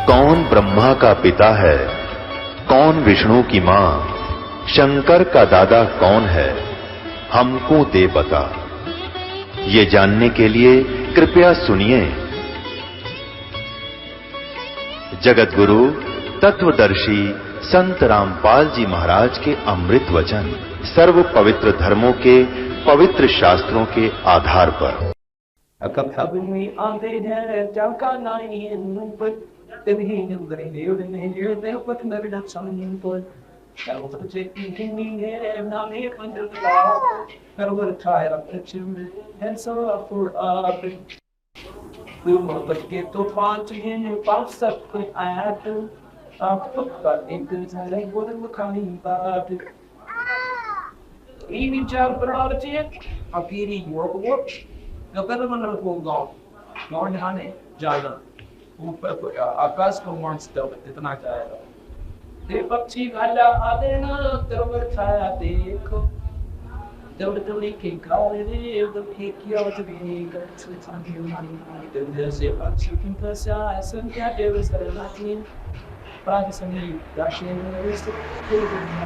कौन ब्रह्मा का पिता है, कौन विष्णु की मां, शंकर का दादा कौन है, हमको दे बता। ये जानने के लिए कृपया सुनिए। जगत गुरु तत्वदर्शी संत रामपाल जी महाराज के अमृत वचन सर्व पवित्र धर्मों के पवित्र शास्त्रों के आधार पर। आकाश को इतना चाहेगा पक्षी गाला आदे ना तेरे छाया देखो दौड़ दौड़ी के गाले रे उधर किया तो भी जैसे पक्षी की भाषा संख्या देवस करनाती प्राग संगी दाशिन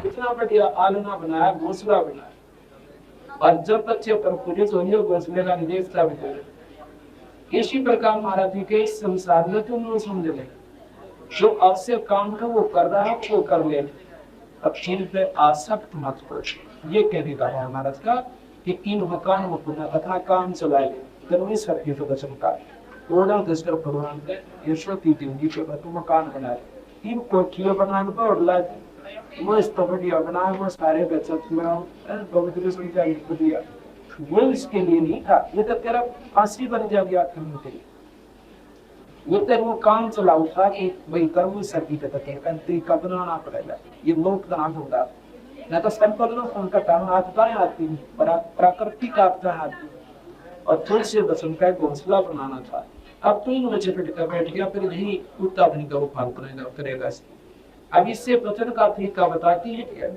इतना बढ़िया आलना बनाया घोंसला बनाया और जब बच्चे पर पूरे सोनियो घोंसले का देवता बनाया। इसी प्रकार महाराज जी के संसार में तुम समझ ले जो आवश्यक काम का वो कर रहा है वो कर ले, अब चीज पे आसक्त मत हो। ये कहने का है महाराज का कि इन मकान वो पुनः तथा काम चलाए धर्मेश्वर की प्रदर्शन का ओडा दस्तर भगवान के ईश्वर की देवी पे तुम मकान बनाए इन कोठियां बनाने पर और लाए मस्त बढ़िया बनाए वो सारे बचत में पवित्र संख्या दिया वो इसके लिए नहीं था, ये तो तेरा फांसी बन जाएगा करने के लिए। ये तेरे वो काम चलाऊ था कि भाई कर्म सकी पे तक कंत्री का बनाना पड़ेगा, ये लोक दान होगा ना तो सिंपल ना उनका काम हाथ दाएं आती प्राकृतिक आपका हाथ और तुलसी दर्शन का घोंसला बनाना था। अब तो इन बच्चे बैठ गया फिर नहीं कुत्ता अपनी का वो फाल करेगा। अब इससे बचन का तरीका बताती है।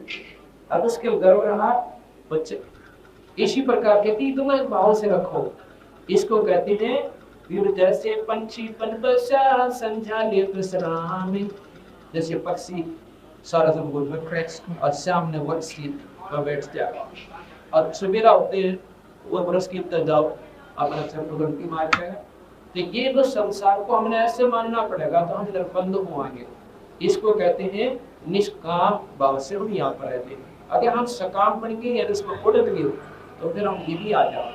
अब उसके गर्व रहा बच्चे इसी प्रकार के तीन भाव से रखो। इसको कहते हैं वीर जैसे पंछी पनबसा संध्या नेत्र सलामी, जैसे पक्षी सारा जंगल में फ्रेश और सामने वर्षी पर बैठ जाए और सवेरा होते वो बरस की जाओ अपना चंद्र की मार के। तो ये जो संसार को हमने ऐसे मानना पड़ेगा तो हम निर्बंध होंगे। इसको कहते हैं निष्काम भाव से हम यहाँ पर रहते हैं। अगर हम सकाम बनेंगे या इसको उड़ गए तो फिर हम ये भी आ जाओ।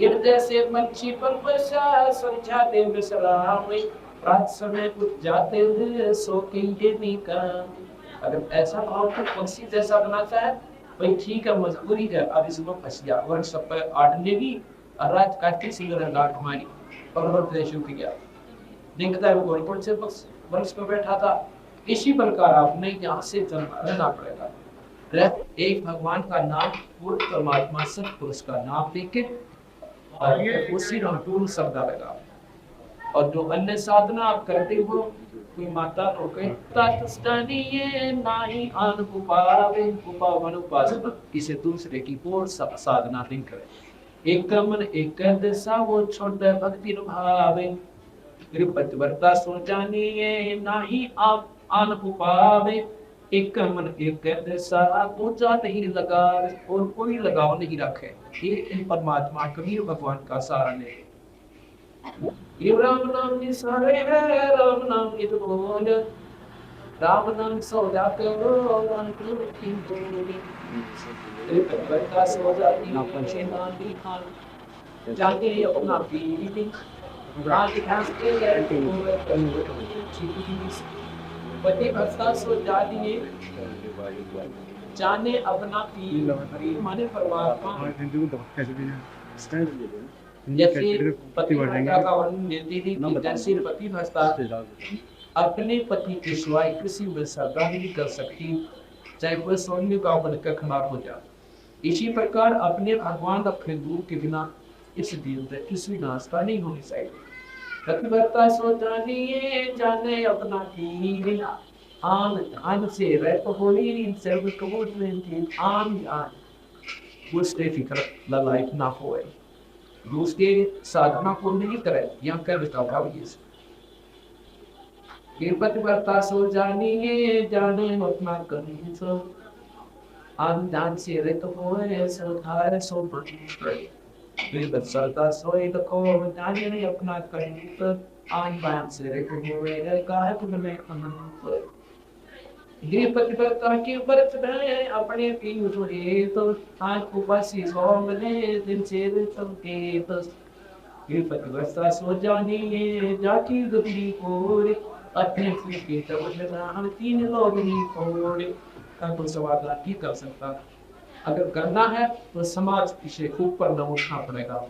इर्दे से पंछी पर बसा संध्या देव सलाम, रात समय कुछ जाते हैं सो के ये नहीं का। अगर ऐसा भाव तो पक्षी जैसा बना चाहे भाई ठीक है मजबूरी है, अब इसमें फंस गया और सब पर आड़ लेगी और रात काटती सिंगर गाट हमारी और देशों की गया देखता है वो गोलपुर से वंश पर बैठा था। इसी प्रकार आपने यहाँ से जन्म लेना पड़ेगा। एक भगवान का नाम पूर्ण परमात्मा सतपुरुष का नाम लेके और उसी नाम शब्द लगा और जो अन्य साधना आप करते हो कोई माता तो इसे दूसरे की पूर्ण सब साधना नहीं करे। एक मन एक दिशा वो छोड़ भक्ति भावे पतिव्रता सो जानिए नाही आप आन पावे। एक मन एक दिशा पूजा नहीं लगा और कोई लगाव नहीं रखे। ये परमात्मा कबीर भगवान का सारा ने ये राम नाम निसारे है राम नाम इत बोल राम नाम सौदा करो राम की बोली पतिव्रता सो जाती ना पंचे नानी खान जाके अपना पीली रात खास के पति भक्ता सो जाती जाने अपना पीर माने परमात्मा जैसे पति भक्ता का वर्णन देती थी जैसे पति भक्ता अपने पति के सिवाय किसी में श्रद्धा नहीं कर सकती चाहे वह सोने का बनकर खराब हो जाए। इसी प्रकार अपने भगवान अपने गुरु के बिना इस दिन में किसी नाश्ता नहीं होनी चाहिए। पतिव्रता सो जानिए जाने अपना पीर आन से रह होली इन सर्व कबूत में थी आन उसने फिक्र लाइफ ना होए दूसरे साधना को नहीं करे यहाँ कह बताओ ये कि पतिव्रता सो जानिए जाने अपना कहीं सो अनजान से रित होए सो धार सो पतिव्रता सोई तो को जाने अपना कहीं सो अनजान से रित होए काहे तुम्हें अनंत ये पतिव्रता के व्रत में अपने पीर हुए तो आँख उपासी सोमने दिन से चमके तो ये पतिव्रता सो जानिए जाति गबरी कोरे अपने फूल के तब हम तीन लोग ही कोरे का तो सवाल नहीं कर सकता। अगर करना है तो समाज से ऊपर न उठना पड़ेगा,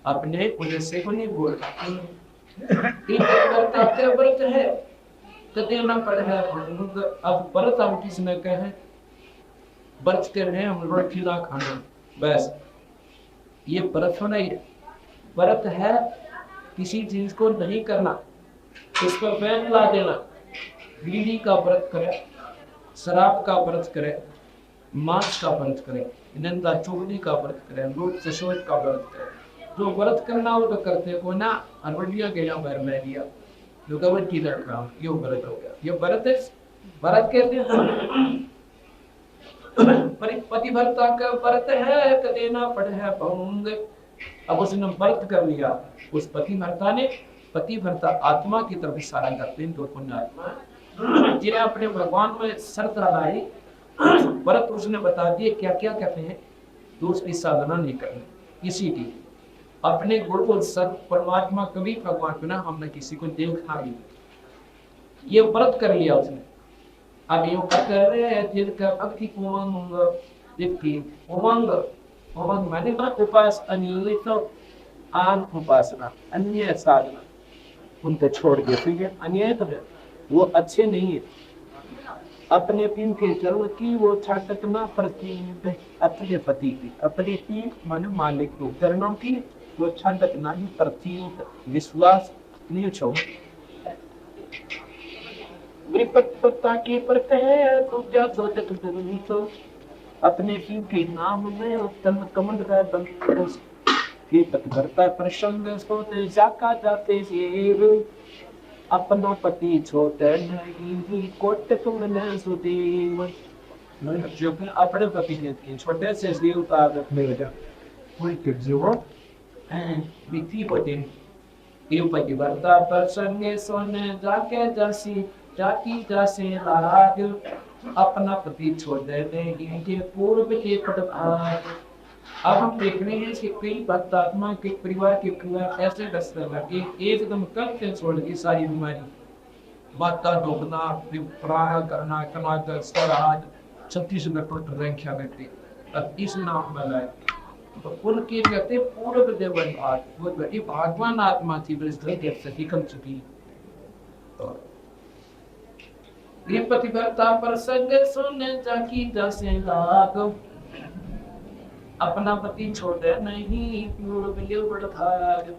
अपने उन्हें से नहीं बोलना। व्रत है तो देना पड़ेगा। अब व्रत हम किसने कहे व्रत कर रहे हैं हम रोटी ना खाना, बस ये व्रत नहीं है। व्रत है किसी चीज को नहीं करना, उस पर बैन ला देना। बीड़ी का व्रत करे, शराब का व्रत करे, मांस का व्रत करे, निंदा चुगली का व्रत करे, लूट सशोच का व्रत करे। जो व्रत करना हो तो करते को ना, अरवलिया गया बैर में लिया जो गवर की लड़का ये व्रत हो गया। ये व्रत है, व्रत कहते हैं पतिव्रता का व्रत है तो देना पड़े है भंग। अब उसने व्रत कर लिया, उस पतिव्रता ने पतिव्रता आत्मा की तरफ इशारा करते हैं। तो पुण्य आत्मा जिन्हें अपने भगवान में श्रद्धा लाई, व्रत उसने बता दिए क्या क्या करते हैं, तो उसकी साधना नहीं करनी। इसी की अपने गुण को सत परमात्मा कभी भगवान बिना हमने किसी को देखा नहीं, ये व्रत कर लिया उसने। अब यो कर रहे हैं जिनका भक्ति उमंग जिनकी उमंग उमंग माने ना उपास अनियमित आन उपासना अन्य साधना उनको छोड़ के, ठीक है। अन्य तो वो अच्छे नहीं है, अपने पिन के चरण की वो छाटक ना पड़ती अपने पति की, अपने की माने मालिक को चरणों की वो छाटक ना ही पड़ती, विश्वास नहीं छोड़। विपत्ता की परत है दूजा सोचत जरूरी तो अपने पीर के नाम में उत्तम कमल का बंद के पतिव्रता प्रसंग सोते जाका जाते सेव अपना पति छोटे नहीं कोट तुम न सुदेव। जो अपने पति के छोटे से जीव का मेरे जा कोई के जीव विधि पति ये पतिव्रता प्रसंग सोने जाके जासी जाति जैसे लाग अपना पति छोड़ देते इनके पूर्व के पटभाग। अब हम देख रहे हैं कि कई भक्तात्मा के परिवार ऐसे दस्ते लगे एकदम कल से छोड़ दी सारी बीमारी, माता डूबना, प्राण करना, टमाटर स्वराज 36 टोट संख्या व्यक्ति अब इस नाम में लाए। तो उनके कहते पूर्व देवन भाग वो बड़ी भगवान आत्मा थी, वृद्धि कम चुकी। तो ये पतिव्रता प्रसंग सुन जाकी जैसे लाग अपना पति छोड़े नहीं पूर्व भाग।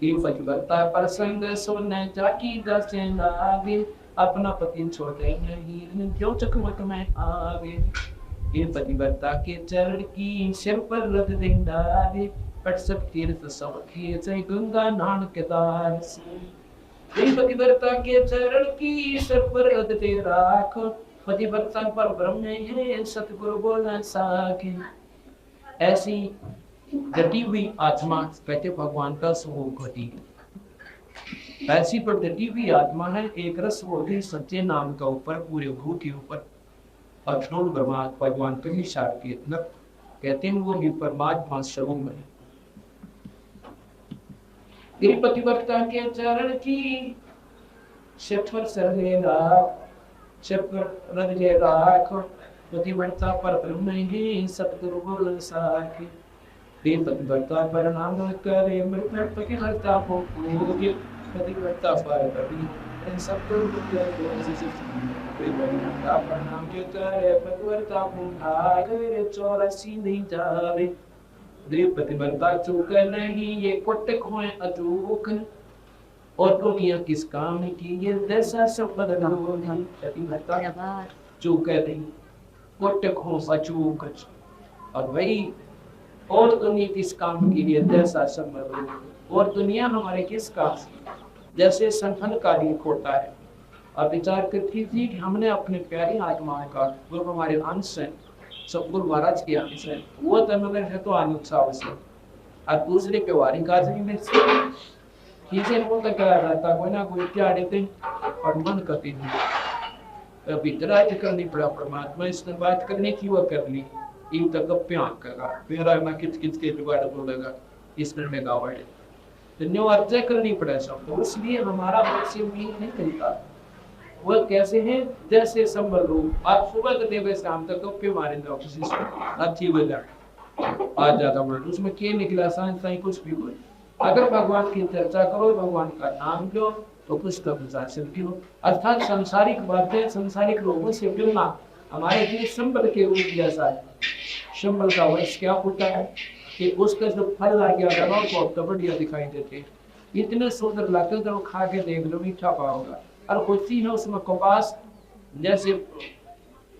ये पतिव्रता प्रसंग सुन जाकी जैसे लाग अपना पति छोड़े नहीं क्यों चकमक में आगे। ये पतिव्रता के चरण की सिर पर रख देंगे पट सब तीर्थ सब किए गंगा नान के दार से। पतिव्रता के चरण की सर पर रखते राख पतिव्रता पर ब्रह्म है सतगुरु बोला साखे। ऐसी डटी हुई आत्मा कहते भगवान का स्वरूप होती है। ऐसी पर डटी हुई आत्मा है एक रस होती सच्चे नाम का ऊपर पूरे भूत के ऊपर अखंड ब्रह्मा भगवान के साथ के कहते हैं वो भी परमात्मा स्वरूप में। पतिव्रता के चरण की शिफर सरेगा शिफर रजेगा पतिव्रता पर ब्रह्म ही सतगुरु बोल साखे। पतिव्रता पर नाम करे मृत पतिव्रता को पतिव्रता पर कभी सतगुरु पर नाम के करे पतिव्रता को भागे 84 नहीं जावे। पतिव्रता चूक नहीं ये कोटक होए अचूक और दुनिया किस काम की ये जैसा सब बदल पतिव्रता चूक नहीं कोटक हो अचूक और वही और दुनिया किस काम की ये जैसा सब बदल। और दुनिया हमारे किस काम जैसे संहन का लीक होता है। आप विचार कर कीजिए कि हमने अपने प्यारी आत्माओं का, वो हमारे अंश हैं, सतगुरु महाराज के अंश हैं, वो तमिल है तो अनुत्साह से और दूसरे व्यवहारिक आदमी में चीजें बोलते क्या रहता कोई ना कोई क्या देते और मन करती नहीं। वितराज करनी पड़ा परमात्मा, इसने बात करने की वो कर ली, इन तक प्यार करा मेरा ना किच किच के जुगाड़ बोलेगा इसने में गावाड़े तो न्यू अर्जय करनी पड़ा सब। तो इसलिए हमारा मत्स्य भी नहीं मिलता। वो कैसे हैं जैसे संबल रूप, आप सुबह से देवे शाम तक तो पे मारे दो किसी से अच्छी वजह आज ज्यादा बोल उसमें क्या निकला सांस साई कुछ भी बोल। अगर भगवान की चर्चा करो, भगवान का नाम लो तो कुछ का प्रशासन की हो। अर्थात सांसारिक बातें, सांसारिक लोगों से मिलना हमारे लिए संबल के रूप जैसा है। संबल का वर्ष क्या होता है कि उसका जो फल आ गया गलों को तो बढ़िया दिखाई देते, इतने सुंदर लगते तो खा के देख लो मीठा पाओगा। और होती है उसमें कपास जैसे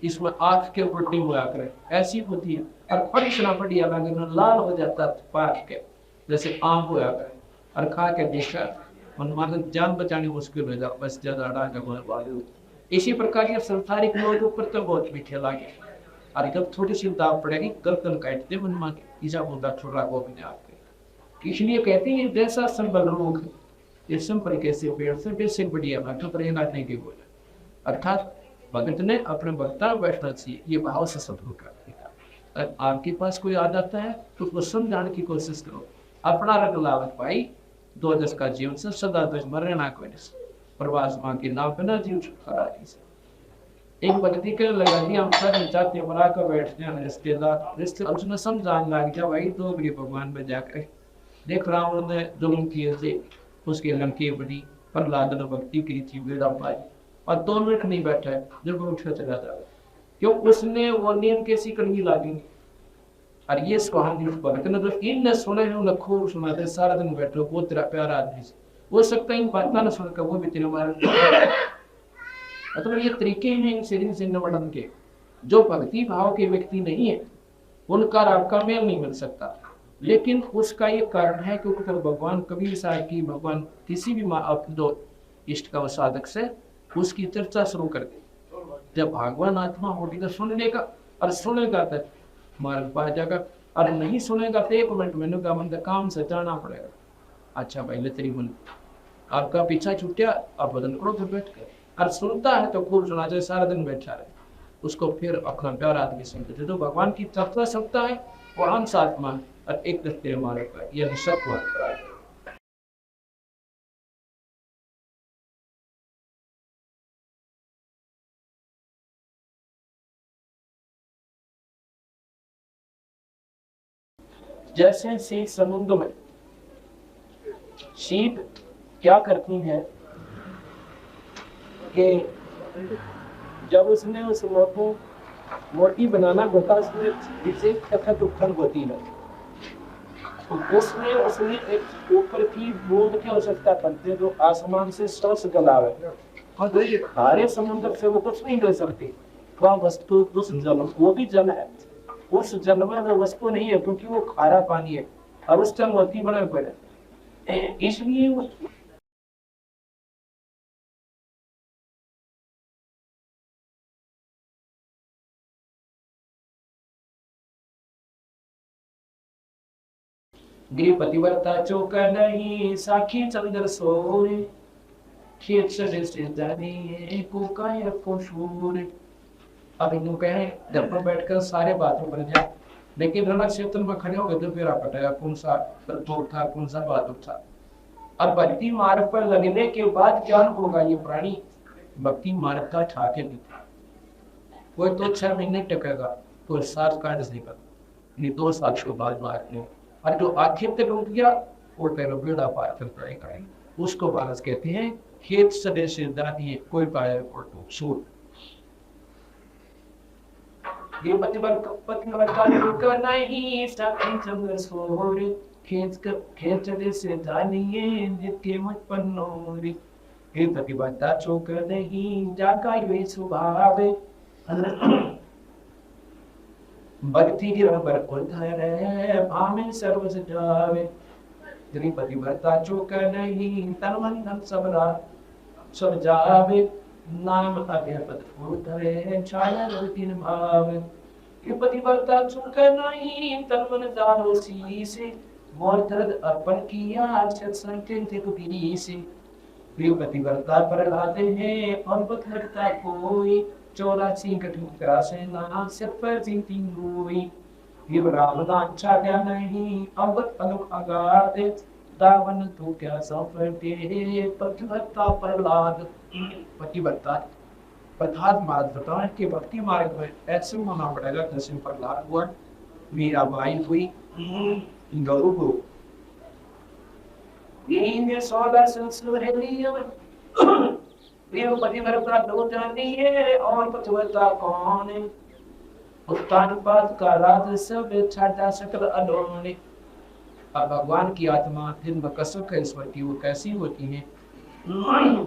इसमें आँख के ऊपर टिम हुआ करे ऐसी होती है, और फल इतना बढ़िया लगे लाल हो जाता पाक के जैसे आम हुआ करे, और खा के देखा मन जान बचानी मुश्किल हो जाए बस ज्यादा अड़ा। इसी प्रकार ये संसारिक लोग ऊपर तो बहुत मीठे लागे, और जब थोड़ी सी दाव पड़ेगी गर्दन काटते मन मां ईजा बोलता छोड़ा को भी आपके। इसलिए कहते हैं जैसा संबल रोग ये संपर्क कैसे पेड़ से बेसिक बढ़िया भाषा प्रेरणा नहीं की बोले। अर्थात भगत ने अपने भक्ता बैठना चाहिए, ये भाव से सब होगा। आपके पास कोई आ जाता है तो उसको समझाने की कोशिश करो। अपना रंग लावत पाई दो दस का जीवन से सदा दस मरना कोई प्रवास मां के नाम पे ना जीव छुटकारा। एक भक्ति के लगा दिया हम सब चाहते बना कर बैठ जाए रिश्तेदार रिश्ते उसने समझाने लग गया भाई तो भी भगवान में जाकर देख रावण ने जुल्म किए थे उसके लंके बड़ी प्रहलाद ने भक्ति की थी वेदा पाई और 2 मिनट नहीं बैठा है जब वो उठा चला जाए क्यों उसने वो नियम कैसी करनी लागी। और ये सुहानी भक्त ने तो इन सुने हैं उन्हें खूब सुनाते सारा दिन बैठो वो तेरा प्यारा आदमी से हो सकता है इन बात ना सुनकर वो भी तेरे मारे। मतलब ये तरीके हैं इन से वर्णन के। जो भक्ति भाव के व्यक्ति नहीं है उनका आपका मेल नहीं मिल सकता, लेकिन उसका ये कारण है क्योंकि तो भगवान कबीर साहब की भगवान किसी भी दो इष्ट का साधक से उसकी चर्चा शुरू कर दी। जब भगवान आत्मा होगी तो सुनने का, और सुनेगा तो मार्ग पा जाएगा, और नहीं सुनेगा तो 1 मिनट मैंने का मन काम से जाना पड़ेगा। अच्छा भाई ले तेरी मन आपका पीछा छूटा आप बदन करो फिर बैठ कर, और सुनता है तो खूब सुना चाहिए सारा दिन बैठा रहे उसको फिर अपना प्यार आदमी सुनते तो भगवान की चर्चा सुनता है वो अंश आत्मा और एक दस्ते हमारे पर यह सत्व। जैसे सी समुद्र में शीप क्या करती है कि जब उसने उस मोटी बनाना होता उसमें विशेष तखत उत्पन्न होती है तो उसने एक ऊपर की बूंद की आवश्यकता पड़ती है जो आसमान से स्पर्श गलावे, और जो ये खारे समुद्र से वो कुछ नहीं ले सकती। वह वस्तु उस जल वो भी जल है, उस जल में वो वस्तु नहीं है क्योंकि वो खारा पानी है और उस टाइम मोती बने पड़े। इसलिए पतिव्रता चौक नहीं साखी चंद्र सोरे खेत से जानी को काय पोषूर। अब इन कहे घर पर बैठकर सारे बातों पर जाए, लेकिन रण क्षेत्र में खड़े हो गए तो फिर पटाया कौन सा तत्व था कौन सा बात था। अब भक्ति मार्ग पर लगने के बाद क्या होगा, ये प्राणी भक्ति मार्ग का ठाके नहीं था। कोई तो 6 महीने टकेगा तो 7 काट देगा, 2 साल के बाद मारने, और जो आखिर तक रुक गया वो तेरा बेड़ा पार कर पड़ेगा। उसको भारत कहते हैं खेत सदे से दादी कोई पाए सूर। ये पतिवर्ता नहीं साखी चंद्र सोर खेत सदे से दानी जितके मुझ पर नोरी। ये पतिवर्ता चौक नहीं जाका ये स्वभाव भक्ति की रबर उधर भामे सर्व सजावे। तेरी पतिव्रता चूक नहीं, तन मन धन सब जावे, नाम अभ्यपत धरे छाया तीन भाव। ये पतिव्रता चूक नहीं, तन मन जानो सी से, मोर दर्द अर्पण किया सत्संग से। प्रिय पतिव्रता पर लाते हैं अमृत लगता कोई, 84 कठोर से नाना सिर पर तीन हुई। ये रामदान छाया नहीं, अमृत अनुक अगाधे, दावन तो क्या सफरते, पतिव्रता प्रहलाद। पतिव्रता पदार्थ मार्ग बताएं कि भक्ति मार्ग में ऐसे माना पड़ेगा जैसे प्रहलाद हुआ, मीराबाई हुई, गरु को ये 16 संस्कृत है ये पतिव्रता दो जानी है, और पतिव्रता कौन है? उत्तान पाद का राज सब छाटा सकल अडोने। अब भगवान की आत्मा दिन बकसक है स्वती, वो कैसी होती है?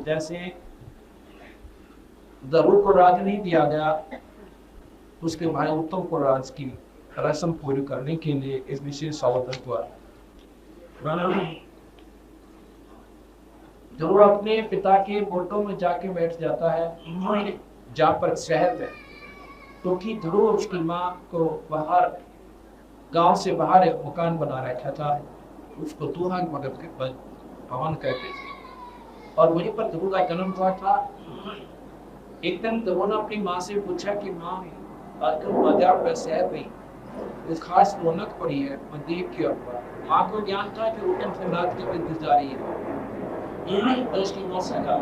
जैसे दरु को राज नहीं दिया गया, उसके भाई उत्तम को राज की रस्म पूरी करने के लिए इस विशेष अवसर हुआ। ध्रुव अपने पिता के बोटों में जाके बैठ जाता है, जहाँ पर शहर में, क्योंकि ध्रुव उसकी माँ को बाहर गांव से बाहर एक मकान बना रखा था, उसको दूहान मगध के भवन कहते थे, और वहीं पर ध्रुव का जन्म हुआ था। एक दिन ध्रुव ने अपनी माँ से पूछा कि माँ, आजकल बाजार पर शहर में इस खास रौनक पड़ी है, मैं देख के आऊंगा। माँ को ज्ञान था कि रोटन से रात के बंद जा रही है, तो उसकी माँ से कहा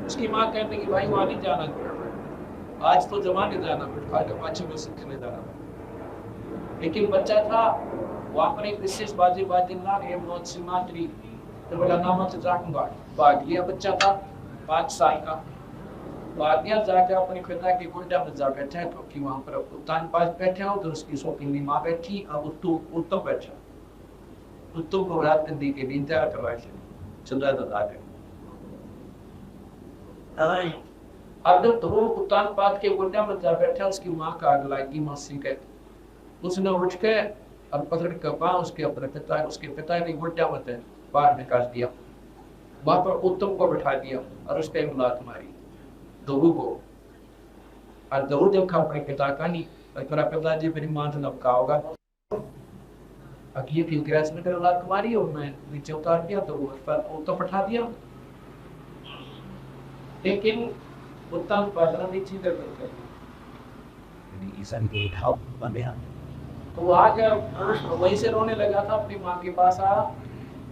उसकी माँ कहने की भाई वहां नहीं जाना, आज तो जमाने जाना, पाँच में सीखने जाना। लेकिन बच्चा था, वहां पर एक विशेष बाजी ला रहे मातरी, तो बोला नाम से जाऊंगा। भाग लिया, बच्चा था 5 साल का, भाग लिया, जाकर अपने पिता के गुंडा में जा बैठा, क्योंकि वहां पर उत्तान पास बैठे हो, तो उसकी शौकीनी माँ बैठी, अब उत्तम बैठा, उत्तम को रात दी के लिए इंतजार करवाए चंद्रा दादा के। अब जब ध्रुव उत्तान पाद के गुंडा में जा बैठा, उसकी माँ का आग लगी, मौसी के, उसने उठ के और पकड़ कर पाँ उसके उसके पिता ने गुंडा में बाहर निकाल दिया, वहां पर उत्तम को बैठा दिया और उसके लात मारी ध्रुव को। और ध्रुव देखा अपने पिता का नहीं, मेरा पिताजी मेरी माँ से नबका होगा, अकीब की ग्रैस में लात मारी और मैं नीचे उतार दिया, तो उत्तम बैठा दिया। लेकिन उत्तम पादरा नीचे कर तो वो आकर वहीं से रोने लगा था, अपनी माँ के पास आया,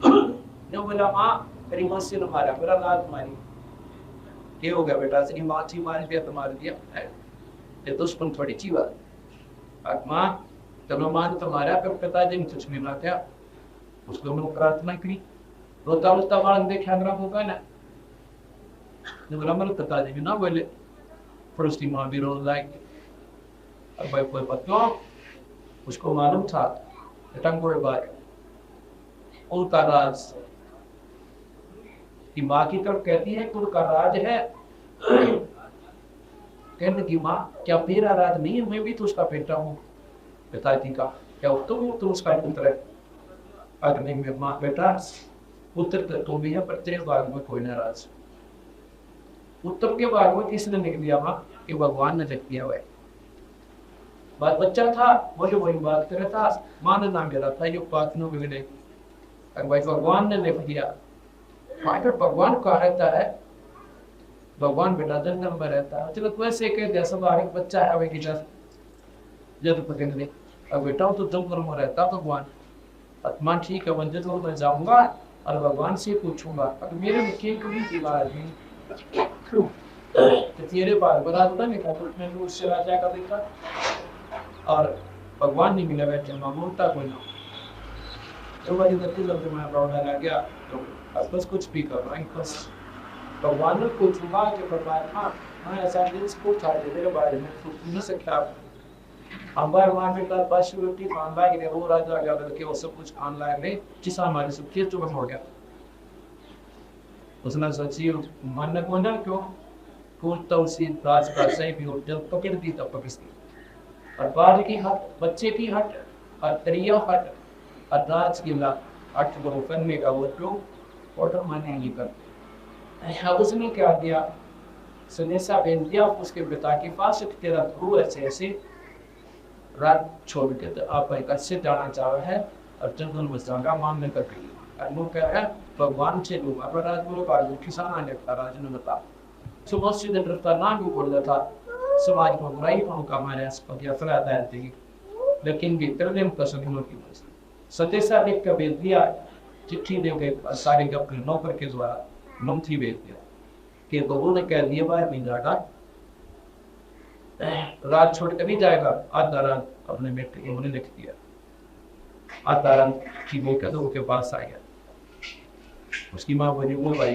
जो बोला माँ मेरी माँ से न मारा, मेरा लात मारी, ये हो गया बेटा, तेरी माँ थी मार दिया तो मार दिया, ये दुश्मन थोड़ी अच्छी बात। माँ चलो माँ ने तो मारा, फिर पिताजी ने कुछ नहीं लाया, उसको मैंने प्रार्थना की, रोता रोता बाढ़ देखा होगा ना, बोला मेरे पिताजी भी ना बोले, फिर उसकी माँ भी रोने लगी। अब भाई कोई बच्चों उसको मालूम था उनका राज की माँ की तरफ कहती है कि उनका राज है, कहने की माँ क्या मेरा राज नहीं है, मैं भी तो उसका बेटा हूँ, पिताजी का क्या तुम तो उसका पुत्र है? अगर नहीं मैं माँ बेटा पुत्र तो भी है, पर तेरे बाग में कोई नाराज। उत्तम के बाग में किसने लिख दिया माँ कि भगवान ने लिख दिया हुआ है। बात बच्चा था वही बात कर रहा था, माँ ने नाम ले रहा था ये बात न बिगड़े, भाई भगवान ने लिख दिया। माइटर भगवान कहा रहता है, भगवान बेटा जंगल में रहता है, चलो वैसे कह दिया सब एक बच्चा है कि जब पकड़ ले, अब बेटा तो जंगल में रहता भगवान, आत्मा ठीक है मैं जंगल में जाऊंगा और भगवान से पूछूंगा अगर मेरे में कभी दीवार तो तेरे बार बराबर नहीं था, मैंने उससे राजा का देखा और भगवान नहीं मिला, बैठे मामूलता कोई ना, तो वही गति जब मैं लौटा लग गया तो बस कुछ भी कर रहा है, बस भगवान ने पूछूंगा कि भगवान हाँ ऐसा दिल्स को था तेरे बारे में तो नहीं सकता। हमारे वहाँ पे कल बस रोटी खान लाए गए, वो राजा गया करके वो सब कुछ खान लाए गए, जिस हमारे सब खेत चुका हो गया। उसने सोची मन को ना क्यों तो उसी राज का सही भी होटल पकड़ दी तब पकड़ दी और बाद की हट, बच्चे की हट, और त्रिया हट, और राज की ला हट वो करने का वो तो ऑर्डर माने नहीं करते। उसने क्या किया, सुनेसा भेज दिया उसके पिता के पास, तेरा गुरु ऐसे ऐसे रात छोड़ के तो आप एक अच्छे जाना चाह रहे हैं और जंगल में जाएगा मांगने कर गई। और वो कह रहा है भगवान से लूंगा, पर राजगुरु का किसान आने का राज ने बता सुबह से दिन रफ्तार ना भी बोल रहा था समाज को बुराई होने का हमारे आसपास यात्रा आदाय थी, लेकिन भी तरदेम का सदनों की वजह सत्य सा लिख कर भेज दिया, चिट्ठी दे के सारे अपने नौकर के द्वारा मंत्री भेज दिया कि बहू ने कह दिया बाहर नहीं जाएगा, रात छोड़ कर नहीं जाएगा। आधा रात अपने बेटे को उन्हें लिख दिया, आधा रात की वो कहते के पास आ गया। उसकी माँ बोली वो भाई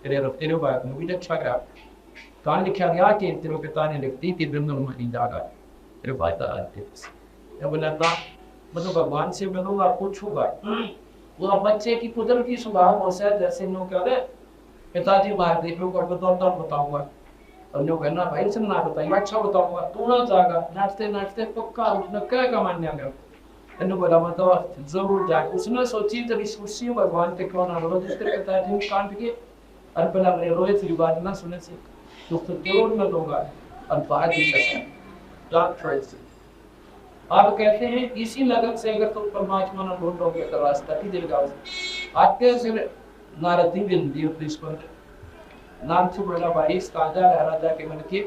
तेरे बात में भी अच्छा करा, कहाँ लिखा गया कि तेरे पिता ने लिख दी कि दिन में नहीं जाएगा तेरे भाई था। बोला था मतलब भगवान से मिलूंगा पूछूंगा, वो बच्चे की कुदरती स्वभाव हो सकता है जैसे लोग कह रहे पिताजी बाहर देख लो कर बताऊंगा, और लोग कहना भाई से ना बताइए अच्छा बताऊंगा, तू ना जाएगा नाचते नाचते पक्का उसने क्या कमाने आ गया। बोला मतलब जरूर जाए, उसने सोची जब इस खुशी भगवान के क्यों ना बोलो जिसके पिताजी कांट के और पहला मेरे रोए तेरी बात ना सुने से तो जरूर मैं दूंगा और बाहर भी सकता। आप कहते हैं इसी लगन से अगर तुम परमात्मा ना ढूंढोगे तो रास्ता ही देगा। आते से नारदी बिंदी पर नाम से बड़ा भाई ताजा राजा के मन के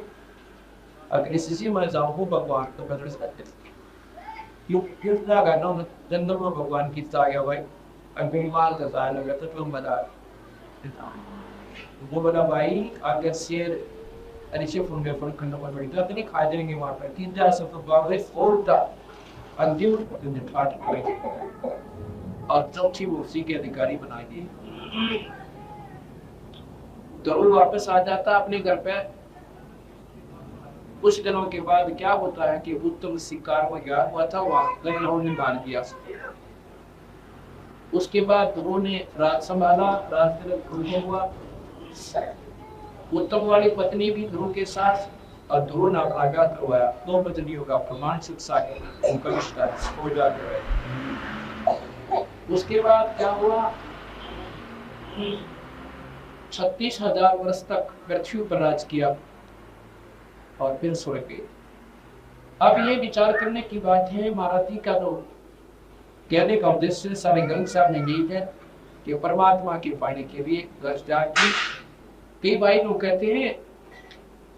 अगर इसी में जाऊँ भगवान तो बदल सकते जंगल में भगवान की गया भाई अगर माल का लगा तो तुम बता वो बड़ा भाई अगर शेर अरिशे फोन में फोन करना पड़ेगा तो नहीं खा जाएंगे वहां पर तीन चार सब तो बाबरे फोल्टा अंतिम दिन काट पड़े और चौथी वो उसी के अधिकारी बना दिए। तो वो वापस आ जाता अपने घर पे। कुछ दिनों के बाद क्या होता है कि उत्तम शिकार वगैरह हुआ था, वहां ने डाल दिया। उसके बाद उन्होंने राज संभाला, राज हुआ। उत्तम वाली पत्नी भी ध्रुव के साथ और ध्रुव नाम आगा करवाया, दो पत्नियों का प्रमाण शिक्षा उनका रिश्ता हो जाता है। उसके बाद क्या हुआ, 36,000 वर्ष तक पृथ्वी पर राज किया और फिर स्वर्ग गए। अब ये विचार करने की बात है, महारथी का तो कहने का उद्देश्य सारे ग्रंथ साहब ने यही है कि परमात्मा के पाने के लिए कई भाई लोग कहते हैं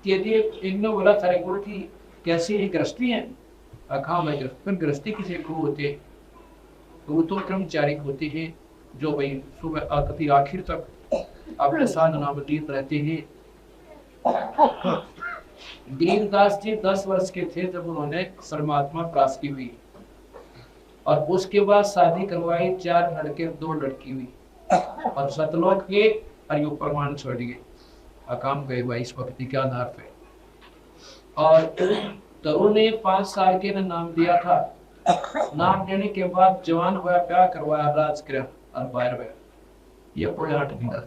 कि यदि इन्हों वाला सारे गुरु की कैसी ही गृहस्थी है, अखा में गृहस्थी किसी गुरु होते तो वो तो कर्मचारी होते हैं जो भाई सुबह कभी आखिर तक अपने साधना में लीन रहते हैं। गरीबदास जी 10 वर्ष के थे जब उन्होंने परमात्मा प्राप्त की हुई और उसके बाद शादी करवाई, 4 लड़के 2 लड़की हुई और सतलोक के अरियो प्रमाण छोड़ गए, अकाम गए हुआ इस भक्ति के आधार पे। और तरुण ने 5 साल के नाम दिया था, नाम देने के बाद जवान हुआ, प्यार करवाया, राजगृह और बाहर ये प्रयाट दिया।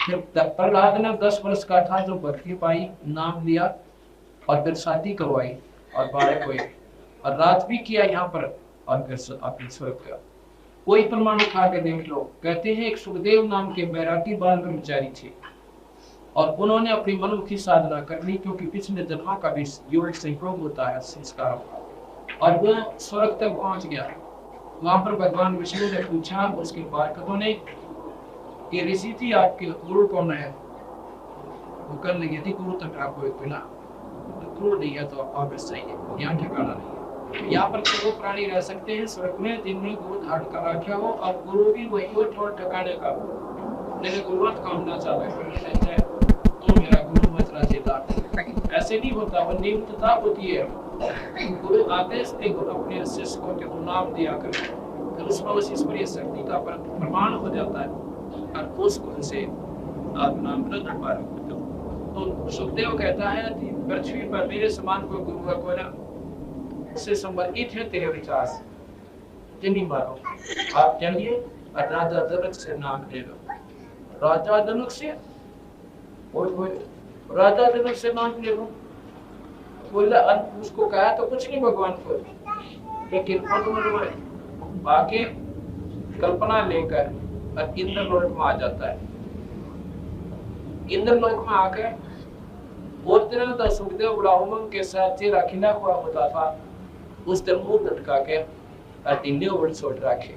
फिर प्रहलाद ने 10 वर्ष का था जो भक्ति पाई, नाम लिया और फिर शादी करवाई और बाहर हुए और राज भी किया यहाँ पर और फिर अपने स्वर्ग गया। कोई प्रमाण उठा के देख लो, कहते हैं एक सुखदेव नाम के बैरागी बाल ब्रह्मचारी थे और उन्होंने अपनी मनमुखी साधना कर ली क्योंकि पिछले जन्म का भी योग संयोग होता है संस्कार, और वो स्वर्ग तक पहुंच गया। वहां पर भगवान विष्णु ने पूछा उसके पार्षदों ने कि ऋषि जी आपके गुरु कौन है? वो कर लगे थी गुरु तक आपको एक बिना गुरु नहीं है तो आप वापस चाहिए, यहाँ ठिकाना नहीं। यहाँ पर तो वो प्राणी रह सकते हैं स्वर्ग में जिनमें गुरु धारण कर रखा हो और गुरु भी वही हो ठोर ठिकाने का हो, लेकिन गुरुवत कामना चाहते हैं तो मेरा गुरु मत राजेदार ऐसे नहीं होता, वो नियुक्तता होती है। गुरु आदेश के अपने शिष्य को के नाम दिया करें तो उसमें उस ईश्वरीय शक्ति का प्रमाण हो जाता है और उसको से आप नाम प्रकट पा रहे हो। तो सुखदेव कहता है कि पृथ्वी पर मेरे समान कोई गुरु का कोई ना से संबंधित है तेरे विचार जिन्हीं मारो आप चलिए और राजा जनक से नाम ले लो। राजा जनक से और कोई राजा जनक से नाम ले लो, बोला उसको कहा तो कुछ नहीं भगवान को, लेकिन उन्होंने आके कल्पना लेकर और इंद्र लोक में आ जाता है। इंद्र लोक में आकर और दिन तो सुखदेव बड़ा उमंग के साथ चेहरा खिला हुआ होता था, उस दिन मुंह लटका के और इंद्र ऊपर छोड़ रखे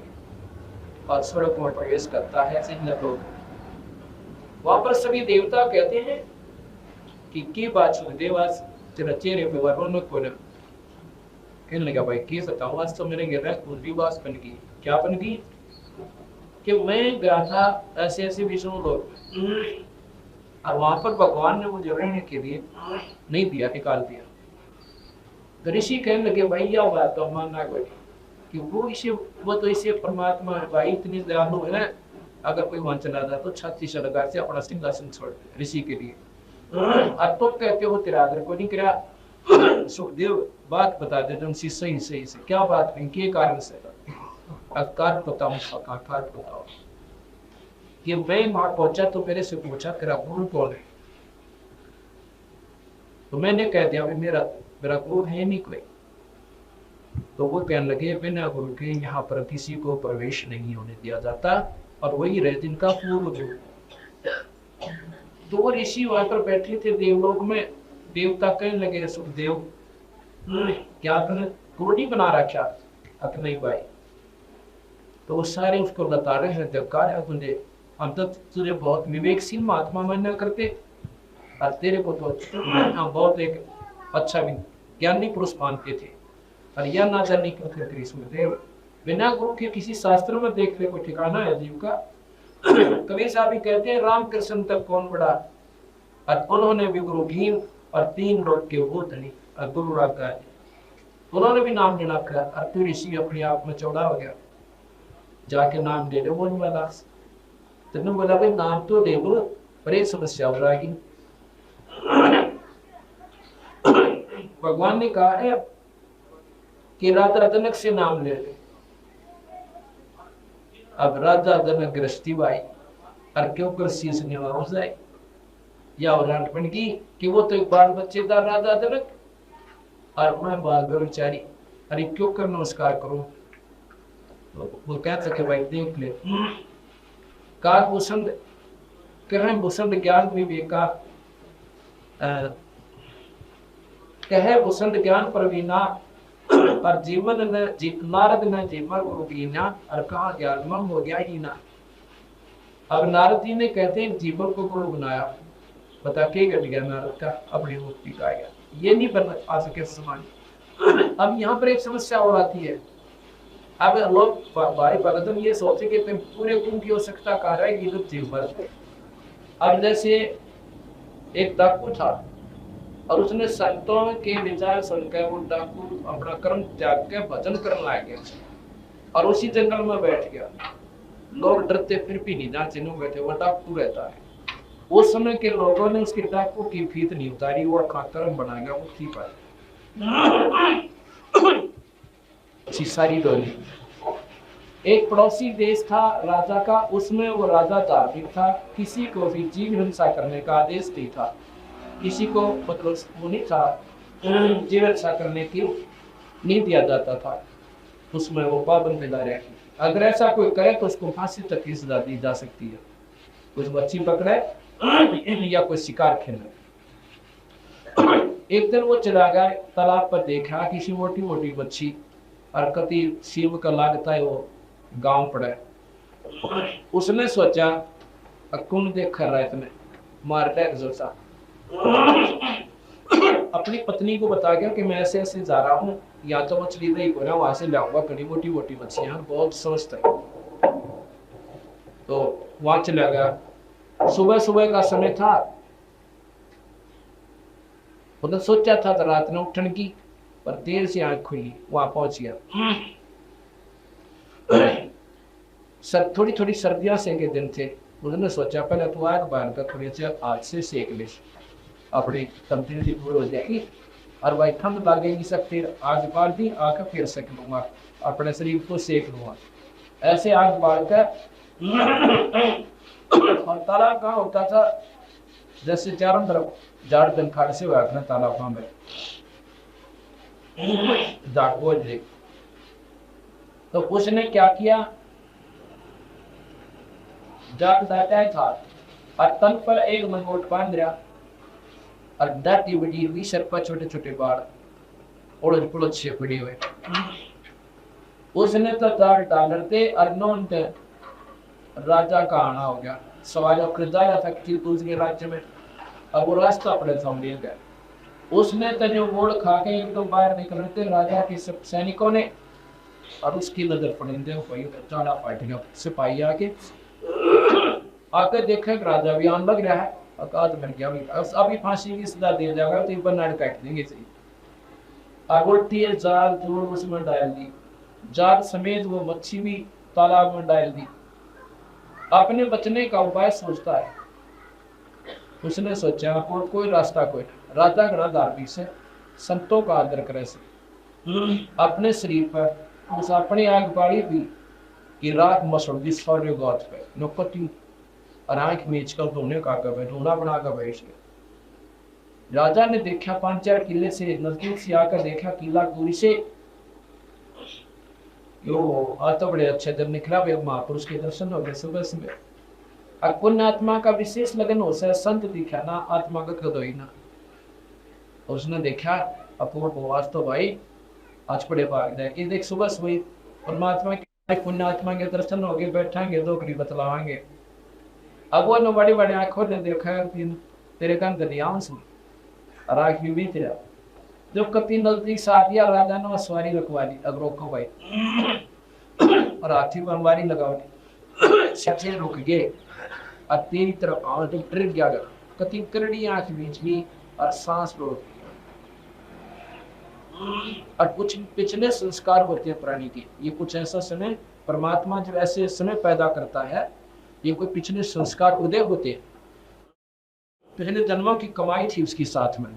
और स्वर्ग में प्रवेश करता है इंद्र लोक। वहां पर सभी देवता कहते हैं कि बात सुखदेव आज तेरा चेहरे पे रौनक हो रहा। कहने लगा भाई की बताऊं, आज तो मेरे गिर पूरी बात बन गई। क्या बन गई? कि मैं गया था ऐसे ऐसे विष्णु लोग और वहां पर भगवान ने मुझे रहने के लिए नहीं दिया, निकाल दिया। तो ऋषि कहने लगे भाई यह बात तो मानना कोई कि वो तो इसे परमात्मा भाई इतनी दयालु है ना, अगर कोई वहां चला जाए तो छाती से लगा से अपना सिंहासन छोड़ दे ऋषि के लिए। अब तो कहते हो तेरा आदर को नहीं करा। सुखदेव बात बता दे तुम सही से क्या बात है, के कारण से अकार बताओ कि मैं वहां पहुंचा तो मेरे से पूछा तेरा गुरु कौन है, तो मैंने कह दिया मेरा गुरु है नहीं कोई। तो वो कहने लगे बिना गुरु के यहाँ पर किसी को प्रवेश नहीं होने दिया जाता, और वही रहे जिनका पूर्व गुरु। तो वो ऋषि वहां पर बैठे थे देवलोक में। देवता कहने लगे सुखदेव क्या गुरु नहीं बना रखा? अक नहीं भाई। तो वो सारे उसको बता रहे हैं देवकार तुझे, हम तो तुझे बहुत विवेकशील महात्मा मानना करते और तेरे को तो बहुत एक अच्छा भी ज्ञानी पुरुष मानते थे, और यह ना जाने क्यों थे कृष्णदेव बिना गुरु के किसी शास्त्र में देखने को ठिकाना है जीव का। कबीर साहब भी कहते हैं राम कृष्ण तक कौन बड़ा, और उन्होंने भी गुरु भीम और 3 लोग के वो धनी और गुरु रागा उन्होंने भी नाम लेना करा। और फिर ऋषि अपने आप में चौड़ा हो गया, जाके नाम ले लो बोलने वाला। तुमने बोला भाई नाम तो ले लो, पर ये समस्या हो जाएगी। भगवान ने कहा है कि राजा जनक से नाम ले ले। अब राजा जनक गृहस्थी भाई और क्यों कर शीश निवा हो जाए या बन की कि वो तो एक बाल बच्चेदार राजा जनक और मैं बाल ब्रह्मचारी, अरे क्यों कर नमस्कार करो। तो वो कह सके भाई देख ले का भूषण भूषण ज्ञान विवेका कहे भूषण ज्ञान प्रवीणा पर जीवन न नारद न जीवन गुरु कीना और कहा ज्ञान मम हो गया ही ना। अब नारद जी ने कहते हैं जीवन को गुरु बनाया, बता के घट गया नारद का अपनी मुक्ति का गया, ये नहीं बन आ सके समान। अब यहाँ पर एक समस्या और आती है। अब लोग भाई भगतन ये सोचे कि तुम पूरे गुरु की आवश्यकता कर रहे हैं जीव पर। अब जैसे एक डाकू था और उसने संतों के विचार सुनकर वो डाकू अपना कर्म त्याग के भजन करने लग गया और उसी जंगल में बैठ गया। लोग डरते फिर भी नहीं जान चिन्ह बैठे, वो डाकू रहता है। उस समय के लोगों ने उसके डाकू की फीत नहीं उतारी, वो कर्म बना गया मुक्ति पर सारी डोली। एक पड़ोसी देश था राजा का, उसमें वो राजा धार्मिक था, किसी को भी जीव हिंसा करने का आदेश नहीं था, किसी को मतलब वो नहीं था जीव हिंसा करने की नहीं दिया जाता था। उसमें वो पाबंदी रखी, अगर ऐसा कोई करे तो उसको फांसी तक की सजा दी जा सकती है। कुछ मच्छी पकड़े या कोई शिकार खेले। एक दिन वो चला गया तालाब पर, देखा किसी मोटी मोटी मच्छी और कति शिव का लागता है वो गांव पड़े। उसने सोचा कौन देख रहा है इतने मार ले जोसा। अपनी पत्नी को बता गया कि मैं ऐसे ऐसे जा रहा हूँ, या तो मछली नहीं को ना वहां से लाऊंगा, कड़ी मोटी मोटी मछलियां बहुत स्वस्थ है। तो वहां चला गया। सुबह सुबह का समय था, उन्होंने सोचा था तो रात में उठने की, पर देर से आंख खुली, वहां पहुंच गया। थोड़ी थोड़ी सर्दियां से के दिन थे। उन्होंने सोचा पहले तो आग बांध कर थोड़ी सी आज से सेक ले, अपनी तमतीन पूरी हो जाएगी और भाई ठंड लगेगी सब, फिर आग बाल दी आकर फिर सेक लूंगा, अपने शरीर को सेक लूंगा। ऐसे आग बाल कर और तालाब कहाँ होता था जैसे चारों तरफ झाड़ दंखाड़ से हुआ अपना तालाब में। जाट बोल रही। तो उसने क्या किया, जाट जाता था और तन पर एक मंगोट बांध रहा और दाटी बड़ी हुई, सर पर छोटे छोटे बाल, उड़द पुड़द से पड़ी हुए। उसने तो जाट डालते और नोन राजा का आना हो गया। सवाल जाया था कि दूसरे राज्य में, अब वो रास्ता अपने सामने गया। उसने तो जो वोट खा के एकदम बाहर निकलते राजा के सब सैनिकों ने, और उसकी नजर पड़े भाई चाड़ा पार्टी का सिपाही आके देखे राजा भी आन लग रहा है, अकाद बन गया अभी फांसी की सजा दे जाएगा तो बनाड़ काट देंगे सही। और उल्टी जाल जोड़ उसमें डाल दी, जाल समेत वो मच्छी भी तालाब में डाल दी। अपने बचने का उपाय सोचता है। उसने सोचा और कोई रास्ता कोई, राजा घना धार्मिक से, संतों का आदर करे से, अपने शरीर पर उस अपनी आंख बाड़ी भी कि रात muscle this for your God पे नोकती और आंख मीच कर धोने का कब ढूंढा बना कर बैठ गया। राजा ने देखा 5-4 किले से नजदीक से आकर देखा किला दूरी से, यो आज तो बड़े अच्छे दिन निकला भाई, महापुरुष के दर्शन हो गए सुबह सुबह। पुण्य आत्मा का विशेष लगन हो सा संत दिखा ना आत्मागत कदोई ना। उसने देखा अपूर्व आज तो भाई आज बड़े भाग जाए, ये देख सुबह सुबह परमात्मा के पुण्य आत्मा के दर्शन हो गए, बैठाएंगे दो करी बतलावाएंगे। अब वो न बड़ी बड़ी आंखों ने देखा तेरे कान दरियाओं से राख भी तेरा जो कति नजदीक से आ गया, राजा ने सवारी रखवा ली। अब रोको भाई और हाथी पर सवारी लगाओ, सच्चे रुक गए और तेरी तरफ आओ तो डर गया, कति करड़ी आंख बीच गई और सांस रोक ली। और कुछ पिछले संस्कार होते हैं प्राणी के, ये कुछ ऐसा समय परमात्मा जब ऐसे समय पैदा करता है, ये कोई पिछले संस्कार उदय होते हैं, पिछले जन्मों की कमाई थी उसकी साथ में।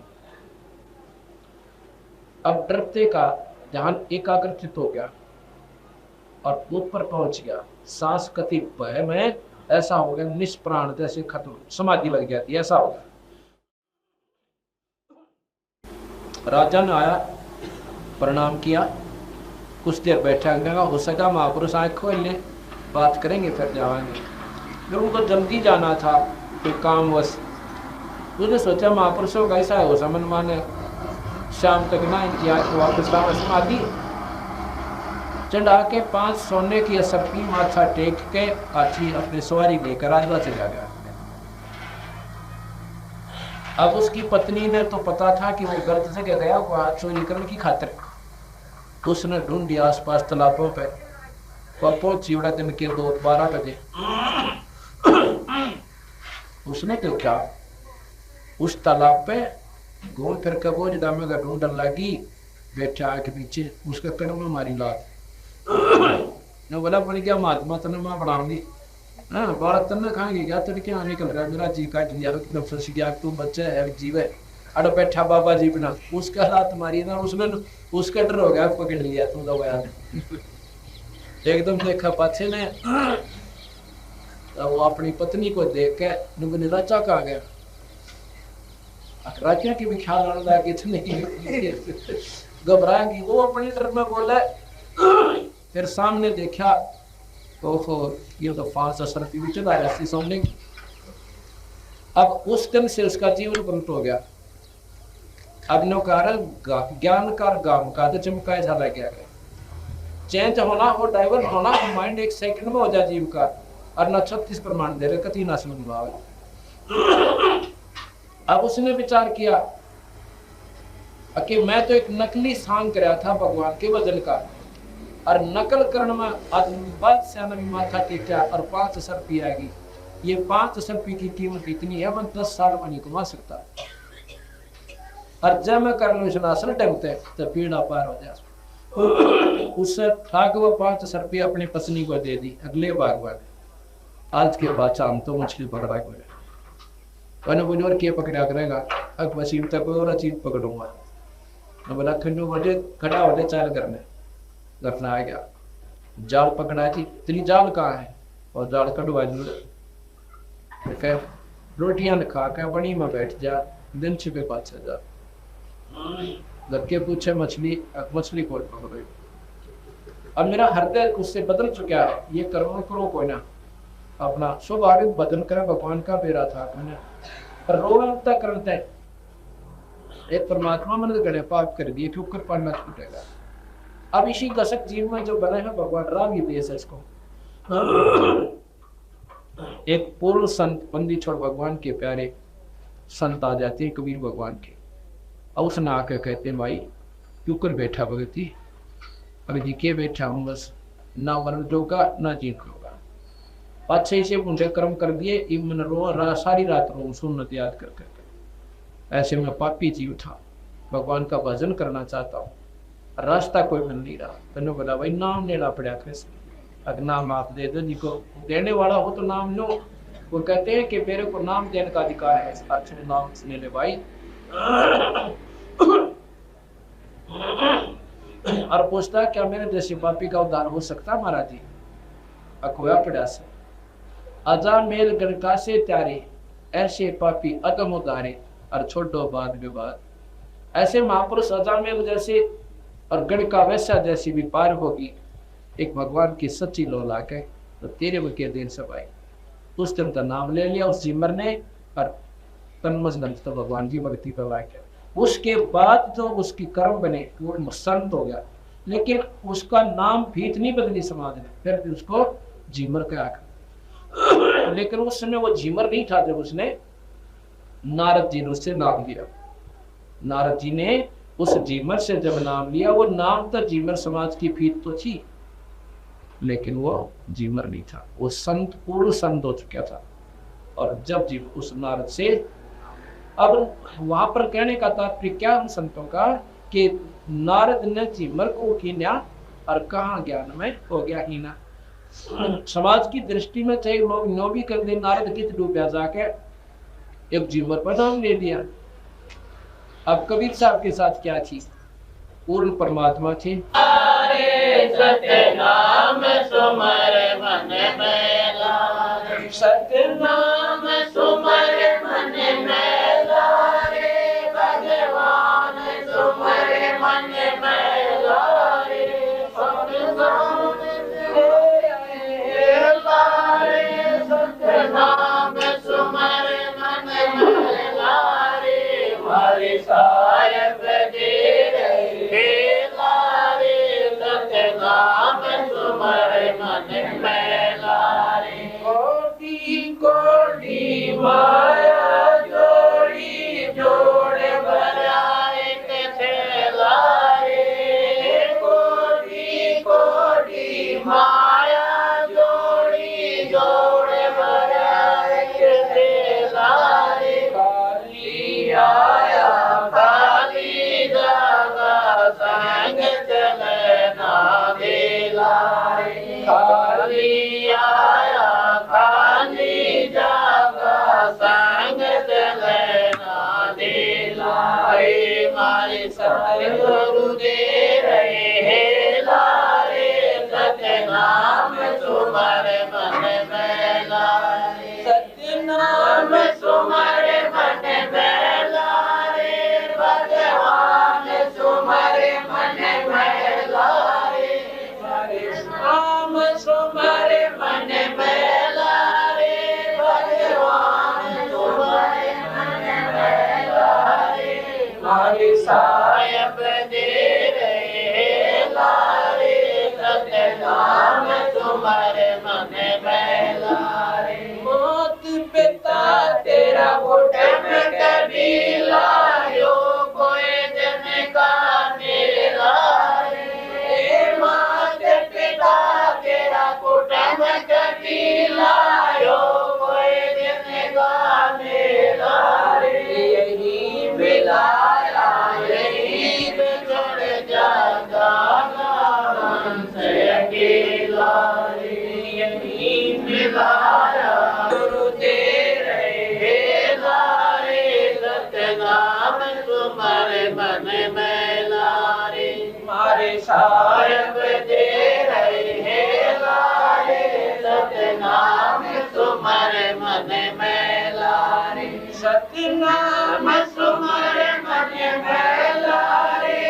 अब डरते का ध्यान एकाग्रचित हो गया और ऊपर पहुंच गया, सांस कति भय में ऐसा हो गया निष्प्राण जैसे खत्म, समाधि लग जाती ऐसा हो गया। राजा ने आया, प्रणाम किया, कुछ देर बैठा, हो सका महापुरुष आँख खोल ले, बात करेंगे फिर जाएंगे। फिर उनको जल्दी जाना था कोई काम वश, उसने सोचा महापुरुषों का ऐसा हो समन माने शाम तक ना इनकी आँख वापस समाधि चढ़ा के 5 सोने की असरपी माथा टेक के हाथी अपने सवारी लेकर आजवा चला गया। अब उसकी पत्नी ने तो पता था कि वो गलत से गया वो हाथ चोरी करने की खातिर, उसने ढूंढी आसपास तालाबों पे, वह पहुंची बड़ा दिन के 12 बजे। उसने तो क्या उस तालाब पे घूम फिर के वो दामे का ढूंढन लगी, बैठा के पीछे उसके कदम में मारी लात ने बोला बड़ी क्या महात्मा तने मां बनाऊंगी, हाँ बालक तने खाएंगे क्या, तेरे क्या निकल रहा मेरा जी का गया, तू बच्चा है जीवे अड़ बैठा बाबा जी बिना, उसका हाथ मारी ना, उसने उसका डर हो गया पकड़ लिया तू दबाया एकदम देखा पाछे ने, तो वो अपनी पत्नी को देख के नुबने राजा कहा गया, राजा की भी ख्याल आने लगा कि इतने घबराएंगी, वो अपने डर में बोला। फिर सामने देखा ओहो ये तो 5 असरपी भी चला रहा सामने। अब उस दिन से उसका जीवन पलट हो गया। अब नौकार ज्ञानकार गाम का चमकाए जा गया, चेंज होना और डाइवर्ट होना माइंड 1 सेकंड में हो जाए जीव का, और न 36 प्रमाण दे रहे कति ना समझ भाव। अब उसने विचार किया कि मैं तो एक नकली सांग कराया था भगवान के वजन का, और नकल करने में आदमी से माथा टेका और 5 असरपी आएगी, ये 5 असरपी की कीमत इतनी है, मैं 10 साल में नहीं कमा सकता, और जब मैं कर लूँ असल टंगते तो पीड़ा पार हो जाए। उससे ठाक वो 5 असरपी अपनी पत्नी को दे दी। अगले बार वाले आज के बाद शाम तो मुश्किल पड़ रहा है, मैंने बोले और क्या पकड़ा करेगा, अब वसीम तक और चीज पकड़ूंगा, मैं बोला खंडू बजे खड़ा हो चाल करने घटना आ गया, जाल पकड़ा थी, तेरी जाल कहाँ है, और जाल कटवा दी, रोटियां खा के बनी में बैठ जा, दिन छिपे पाछे जा, घर के पूछे मछली कौन पकड़ रही। अब मेरा हृदय उससे बदल चुका है, ये कर्म करो कोई ना, अपना स्वाभाविक भजन करे भगवान का बेरा था पर रोता करते एक परमात्मा मन गणे पाप कर दिए क्यों कर पाना छूटेगा। अब इसी गसक जीव में जो बने हैं भगवान राम ही देश है इसको। एक पूर्ण संत बंदी छोड़ भगवान के प्यारे संत आ जाते हैं कबीर भगवान के, और उसने आके कहते हैं भाई क्यों कर बैठा भगती, अभी जी के बैठा हूँ बस ना मरण जोगा ना जीत होगा, अच्छे से मुझे कर्म कर दिए मन रो सारी रात रो सुन्नत याद कर कर। ऐसे में पापी जीव था, भगवान का भजन करना चाहता हूँ, रास्ता कोई मिल नहीं रहा। तेनों बोला भाई नाम लेना पड़ा कृष्ण, अगर नाम आप दे दो, जिसको देने वाला हो तो नाम लो। वो कहते हैं कि मेरे को नाम देने का अधिकार है, अच्छे नाम ले ले भाई। और पूछता क्या मेरे जैसे पापी का उद्धार हो सकता महाराज जी। अखोया पड़ा से अजा मेल गणका से त्यारे, ऐसे पापी अदम उदारे और छोड़ो बाद विवाद। ऐसे महापुरुष अजामेल जैसे और गणका वैसा जैसी भी पार होगी एक भगवान की सच्ची लोला के तो तेरे के दिन सब आई। उस दिन का नाम ले लिया उस जिमर ने और तन्मजन तो भगवान की भक्ति पर लाके उसके बाद जो उसकी कर्म बने वो संत हो गया, लेकिन उसका नाम भी इतनी बदली समाज ने, फिर उसको जीमर कहा। लेकिन उस समय वो जीमर नहीं था जब उसने नारद जी ने उससे नाम लिया। नारद जी ने उस जीमर से जब नाम लिया, वो नाम तो जीमर समाज की फीत तो थी लेकिन वो जीमर नहीं था, वो संत पूर्ण संत हो चुका था। और जब जी उस नारद से अब वहां पर कहने का तात्पर्य क्या हम संतों का कि नारद ने जीमर को कीन्या और कहाँ ज्ञान में हो गया हीना। समाज की दृष्टि में चाहे लोग नो भी कर दे, नारद कित डूबा जाके एक जीमर पर नाम ले लिया। अब कबीर साहब के साथ क्या थी, पूर्ण परमात्मा थे। सत्य नाम सुमर मन में लारे, सत्य नाम सुमर मन में लारे, भगवान सुमर मन में लारे, सत्य नाम सुमर मन में लारे, हरि सायब दे रहे लारे, सत्य नाम सुमर मन में लारे। कोटि कोटि माया जोड़ी जोड़ बनाए थे लारे, कोटि कोटि माया जोड़ी जोड़ बनाए थे लारे। काली आया काली जागा संग चलना दे लारे, काली आया काली जागा संग चलना दे लारे। मारे सतगुरु दे रहे लारे, सत्य नाम सुमर मन में लारे, सत्य नाम सुमर मन में लारे, भगवान सुमर मन में लारे, नाम सुमर मन में लारे, भगवान सुमर मन में लारे। हरि सायब दे रहे लारे, सत्य नाम सुमर मन में लारे। मौत पिता तेरा घुटन कभी लायो, कोई जन का मेरा रे, मात पिता तेरा घुटन कभी लायो, कोई जन का मेरा रे। यही मिलाया यही बिछड़ जागा मन से अकेला रे, यही मिलाया गुरु दे रहे लारे, सत्य नाम सुमर मन में लारे। मारे सायब दे रहे लारे, सत्य नाम सुमर मन में लारे, सत्य नाम सुमर मन में लारे,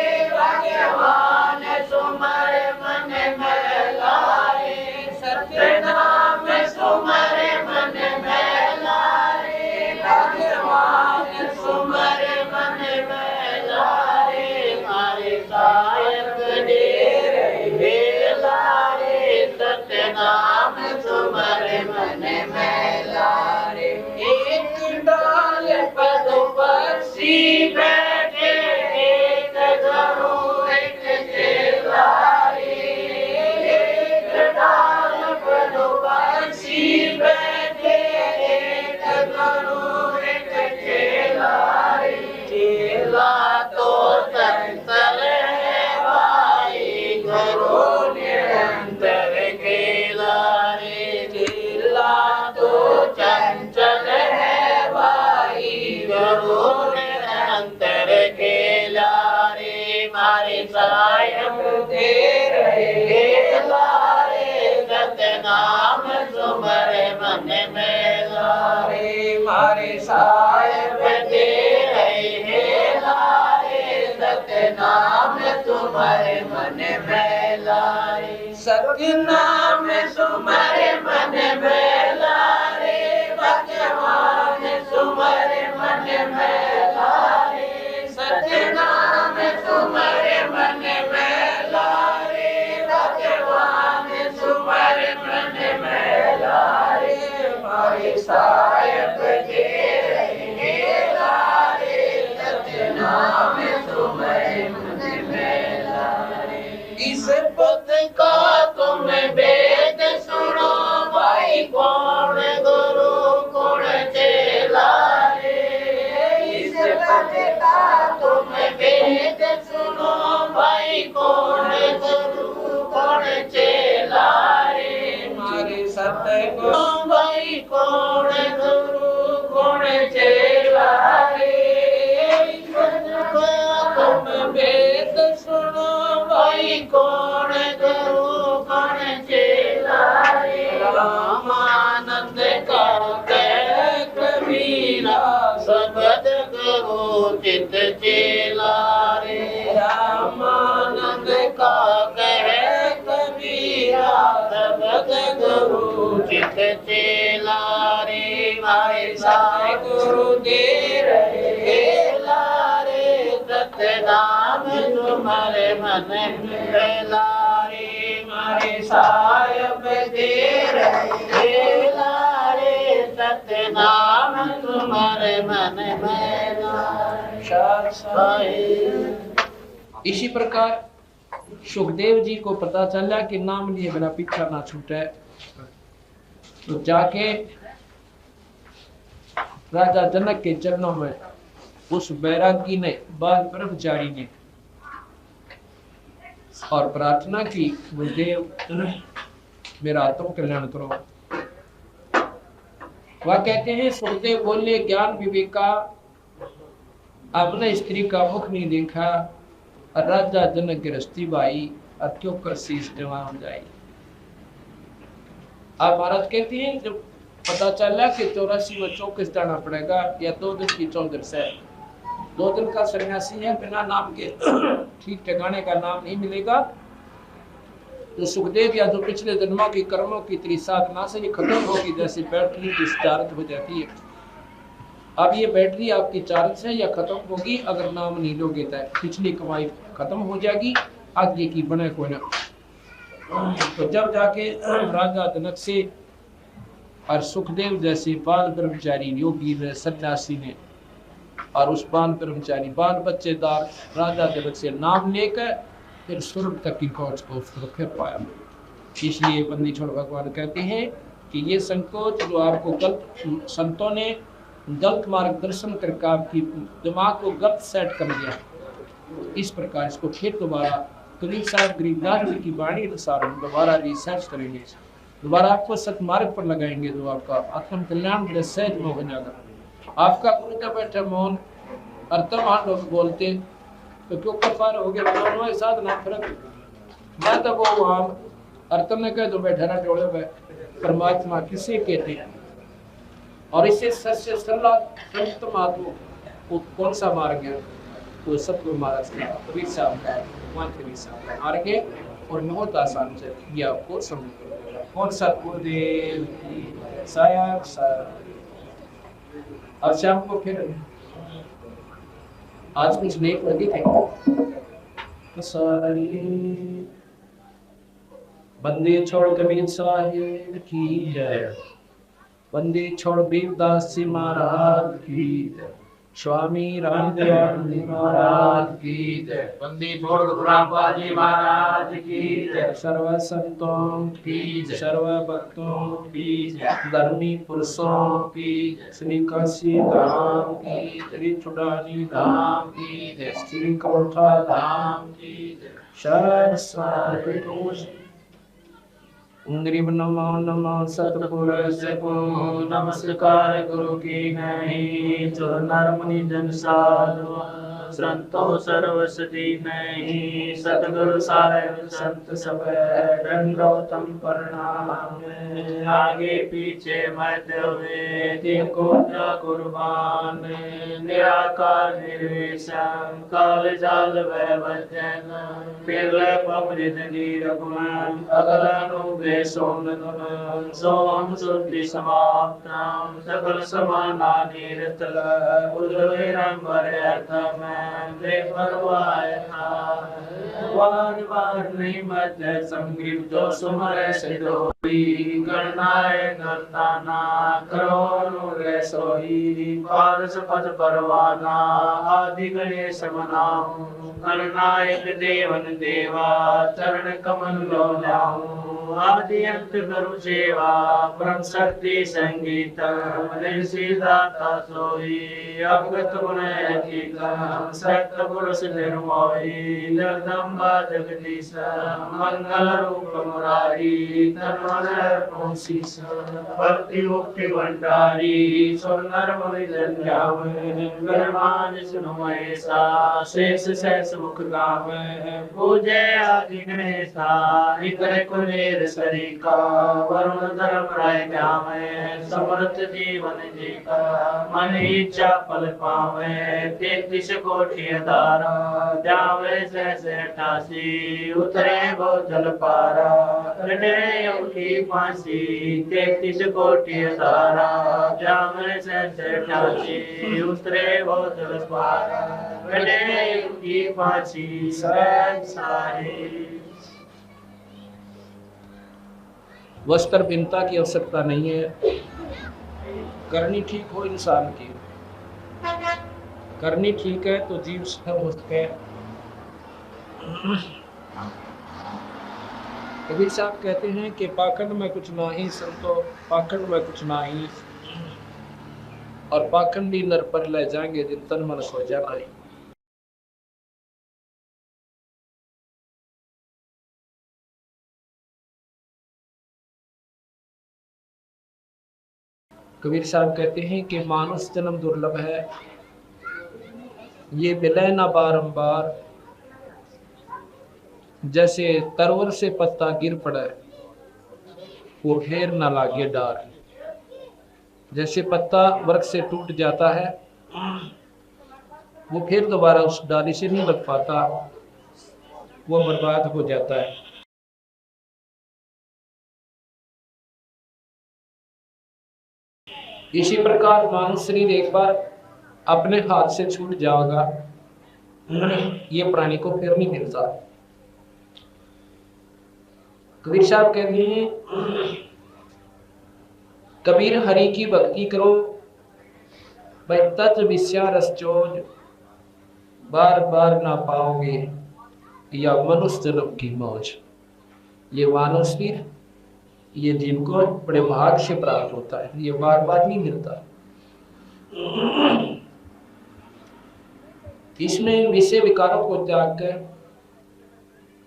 साहेब दे रहे लारे सतनाम तुम्हारे मन में लारे मारे साहेब दे रहे लारे सतनाम तुम्हारे मन में लारे सतनाम तुम्हारे मन में लारे भगवान तुम्हारे मन में लारे सतनाम तुम्हारे मन में लारे भगवान तुम्हारे मन में लारे मारे साहेब दे रहे लारे सतनाम तुम्हारे मन में लारे इस पद का तुम वेद सुनो भाई कौन गुरु कौन चेला रे इस पद का तुम वेद सुनो भाई कौन गुरु कौन चेला रे मारे सतगुरु भाई कौन गुरु कौन चेला रे इस पद का तुम वेद सुनो भाई कौन गुरु कौन चेला रे रामानंद का कह कबीरा सबद गुरु चित चेला रे रामानंद का कह कबीरा सबद गुरु चित चेला रे मारे साई गुरु दे रहे लारे सतनाम तुम्हारे मन में लारे मारे साहेब दे रहे लारे सतनाम तुम्हारे मन में लारे। इसी प्रकार सुखदेव जी को पता चला कि नाम लिए बिना पीछा ना छूटे, तो जाके राजा जनक के चरणों में उस बैरागी ने बाल ब्रह्मचारी ने और प्रार्थना की, गुरुदेव मेरा आत्म कल्याण करो। वह कहते हैं सुखदेव बोले ज्ञान विवेका आपने स्त्री का मुख नहीं देखा और राजा जनक गृहस्थी भाई और क्यों कर शीश जमा हो जाए। आप महाराज कहते हैं जब पता चला कि 84 व 24 जाना पड़ेगा या 2 दिन की 14 से 2 दिन का सन्यासी है, बिना नाम के ठीक ठिकाने का नाम नहीं मिलेगा। तो सुखदेव या जो पिछले जन्मों की कर्मों की त्रिसाधना से ये खत्म होगी, जैसे बैटरी डिस्चार्ज हो जाती है। अब ये बैटरी आपकी चार्ज है या खत्म होगी, अगर नाम नहीं लोगे तो पिछली कमाई खत्म हो जाएगी, आगे की बने को ना। तो जब जाके राजा जनक से और सुखदेव जैसे बाल ब्रह्मचारी योगी ने सन्यासी ने और उस बाल ब्रह्मचारी बाल बच्चेदार राजा जनक से नाम लेकर फिर स्वर्ग तक की पहुंच को फिर पाया। इसलिए बंदी छोड़ भगवान कहते हैं कि ये संकोच जो आपको गलत संतों ने गलत मार्गदर्शन करके आपकी दिमाग को गलत सेट कर दिया, इस प्रकार इसको फिर दोबारा कबीर साहब गरीबदास जी की वाणी अनुसार हम दोबारा रिसर्च करेंगे, दोबारा आपको सतमार्ग पर लगाएंगे, जो आपका आत्म कल्याण बड़े सहज में हो जाएगा। आपका गुरु का बैठा मौन अर्थमान लोग बोलते तो क्यों कफार हो गया, दोनों साथ ना फर्क मैं तो वो वहाँ अर्थ ने कह दो बैठा ना टोले में परमात्मा किसे कहते हैं। और इसे सच्चे सरला संत महात्मा को कौन सा मार्ग है, वो सतगुरु महाराज का कबीर साहब का कबीर साहब का मार्ग है और बहुत आसान से ये आपको समझ कौन सा गुरुदेव साहब साहब। अब शाम को फिर आज कुछ नेक लगे थे सारी बंदे छोड़ कबीर साहिब की जय, बंदे छोड़ बीरदास जी महाराज की जय, स्वामी रामदेव महाराज की जय, बंदी छोड़ गुरुराम जी महाराज की जय, सर्व संतों की जय, सर्व भक्तों की जय, धर्मी पुरुषों की जय, श्री काशी धाम की, श्री चुड़ानी धाम की जय, श्री कौठा धाम की जय, शरण साधु नमो नमो सतपुरुष को नमस्कार गुरु की नहीं जो नर मुनि जन साधु संतो सर्वसती नहीं, सतगुरु साहेब संत सब दंडोतम प्रणाम। आगे पीछे मत हुए तिनको कुर्बान, निराकार निर्विषम काल जाल वैवजन, पिघल पवरित नीरगुण अगलनु सोम सोम शुद्धि समाप्तम, सकल समानानि रतल उदविरंबर अर्थम देवरवाय वार वार नहीं मत संगीतो सुमर सिद्धोई, गणनाय गर्ताना करो रे सोई, पारस पद परवाना आदि गणेश मनाऊं, गणनायक देवन देवा चरण कमल लो जाऊं, आदि अंत गुरु सेवा परम शक्ति संगीत सीधाता सोई, अवगत गुण अतीत सत्य पुरुष निर्मोही, जगदम्बा जगदीश मंगल रूप मुरारी, तन्मन शीस भक्ति मुक्ति भंडारी, सुंदर मुनि जन्याम गणमान सुनो ऐसा, शेष शेष मुख गाम पूजे आदि गणेशा, इतर कुलेर सरिका वरुण धर्म राय जावे, समर्थ जीवन जीता मन इच्छा फल पावे, 33 कोटि धारा जावे सहसे 88, उतरे वो जल पारा कटे उठी फांसी, 33 कोटि धारा जावे सहसे 88, उतरे वो जल पारा कटे उठी फांसी संसारी। वस्त्रहीनता की आवश्यकता नहीं है, करनी ठीक हो इंसान की, करनी ठीक है तो जीव मुक्त है। कबीर साहब कहते हैं कि पाखंड में कुछ नाही संतो, पाखंड में कुछ नाही, और पाखंडी नर पर ले जाएंगे जिन तन मन सो जाना ही। कबीर साहब कहते हैं कि मानुष जन्म दुर्लभ है, ये मिले ना बारंबार, जैसे तरवर से पत्ता गिर पड़े वो फिर ना लागे डार। जैसे पत्ता वृक्ष से टूट जाता है वो फिर दोबारा उस डाली से नहीं लग पाता, वो बर्बाद हो जाता है। इसी प्रकार मानव शरीर एक बार अपने हाथ से छूट जाएगा, ये प्राणी को फिर नहीं मिलता। कबीर साहब कहते हैं कबीर हरि की भक्ति करो, भाई तत्व विचार चोज बार बार ना पाओगे, या मनुष्य जन्म की मौज। ये मानव शरीर ये जिनको बड़े भाग से प्राप्त होता है, ये बार बार नहीं मिलता। इसमें विषय विकारों को त्याग कर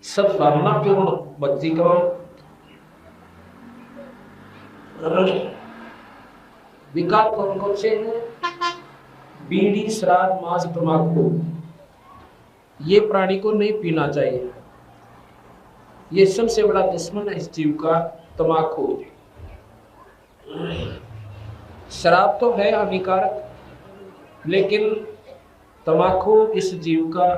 सब भावना पूर्ण भक्ति करो। विकार कौन कौन से हैं? बीड़ी, शराब, मांस, तंबाकू, ये प्राणी को नहीं पीना चाहिए। ये सबसे बड़ा दुश्मन है इस जीव का, तंबाकू। शराब तो है हानिकारक, लेकिन तंबाकू इस जीव का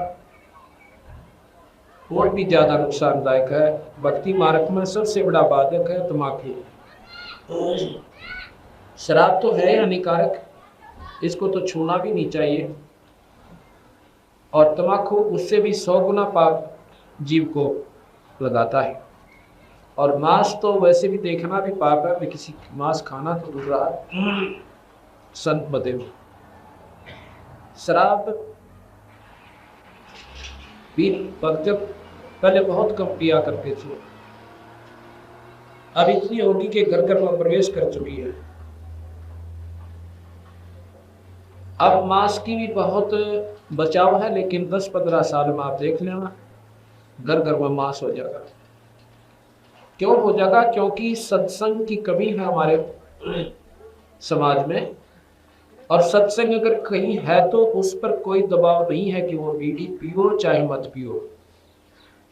और भी ज्यादा नुकसानदायक है। भक्ति मार्ग में सबसे बड़ा बाधक है तंबाकू। शराब तो है हानिकारक, इसको तो छूना भी नहीं चाहिए, और तंबाकू उससे भी 100 गुना पाप जीव को लगाता है। और मांस तो वैसे भी देखना भी पाप है, किसी मांस खाना तो दूर रहा। संत बदेव शराब भक्त पहले बहुत कम पिया करते थे, अब इतनी होगी कि घर घर में प्रवेश कर चुकी है। अब मांस की भी बहुत बचाव है, लेकिन 10-15 साल में आप देख लेना घर घर में मांस हो जाएगा। क्यों हो जाएगा? क्योंकि सत्संग की कमी है हमारे समाज में। और सत्संग अगर कहीं है तो उस पर कोई दबाव नहीं है कि वो बीड़ी पियो चाहे मत पियो,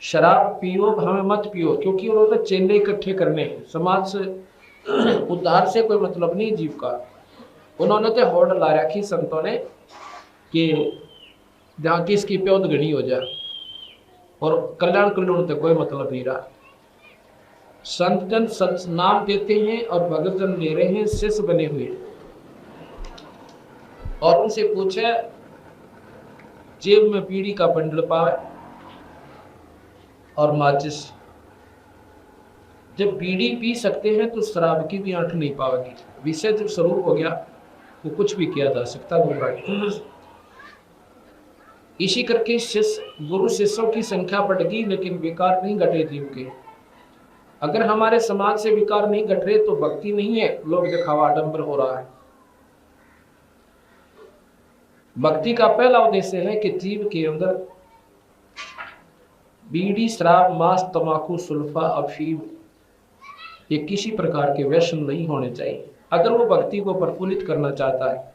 शराब पियो हमें मत पियो, क्योंकि उन्होंने चेले इकट्ठे करने हैं। समाज से उद्धार से कोई मतलब नहीं जीव का। उन्होंने तो होड़ ला रखी संतों ने कि जहाँ किसकी प्योद घड़ी हो जाए, और कल्याण कल्याण तो कोई मतलब नहीं रहा। संत जन सत नाम देते हैं और भगत जन ले रहे हैं, शिष्य बने हुए। और उनसे पूछे जेब में बीड़ी का बंडल पावे और माचिस। जब बीड़ी पी सकते हैं तो शराब की भी आंख नहीं पावेगी। विषय जब स्वरूप हो गया तो कुछ भी किया जा सकता है। इसी करके शिष्य गुरु शिष्यों की संख्या बढ़ गई, लेकिन विकार नहीं घटे जीव के। अगर हमारे समाज से विकार नहीं घट रहे तो भक्ति नहीं है, लोग दिखावा आडंबर हो रहा है। भक्ति का पहला उद्देश्य है कि जीव के अंदर बीड़ी, शराब, मांस, तंबाकू, सुल्फा, अफीम ये किसी प्रकार के व्यसन नहीं होने चाहिए, अगर वो भक्ति को प्रफुल्लित करना चाहता है।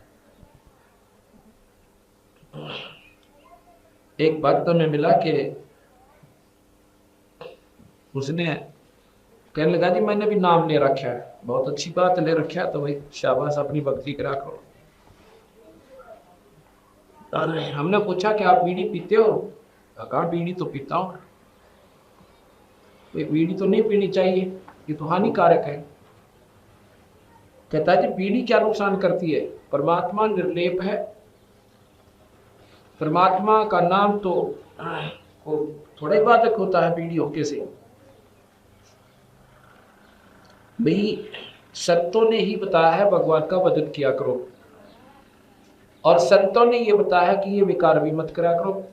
एक भक्त में मिला कि उसने कहने लगा जी मैंने भी नाम ले रखा है, बहुत अच्छी बात ले रखा है, तो भाई शाबाश अपनी भक्ति करा करो। हमने पूछा कि आप बीड़ी पीते हो? कहा बीड़ी तो पीता हूं। बीड़ी तो नहीं पीनी चाहिए, ये तो हानिकारक है। कहता है जी बीड़ी क्या नुकसान करती है? परमात्मा निर्लेप है, परमात्मा का नाम तो थोड़ा ही बाधक होता है बीड़ी होके से। भाई संतों ने ही बताया है भगवान का भजन किया करो, और संतों ने ये बताया कि ये विकार भी मत करा करो।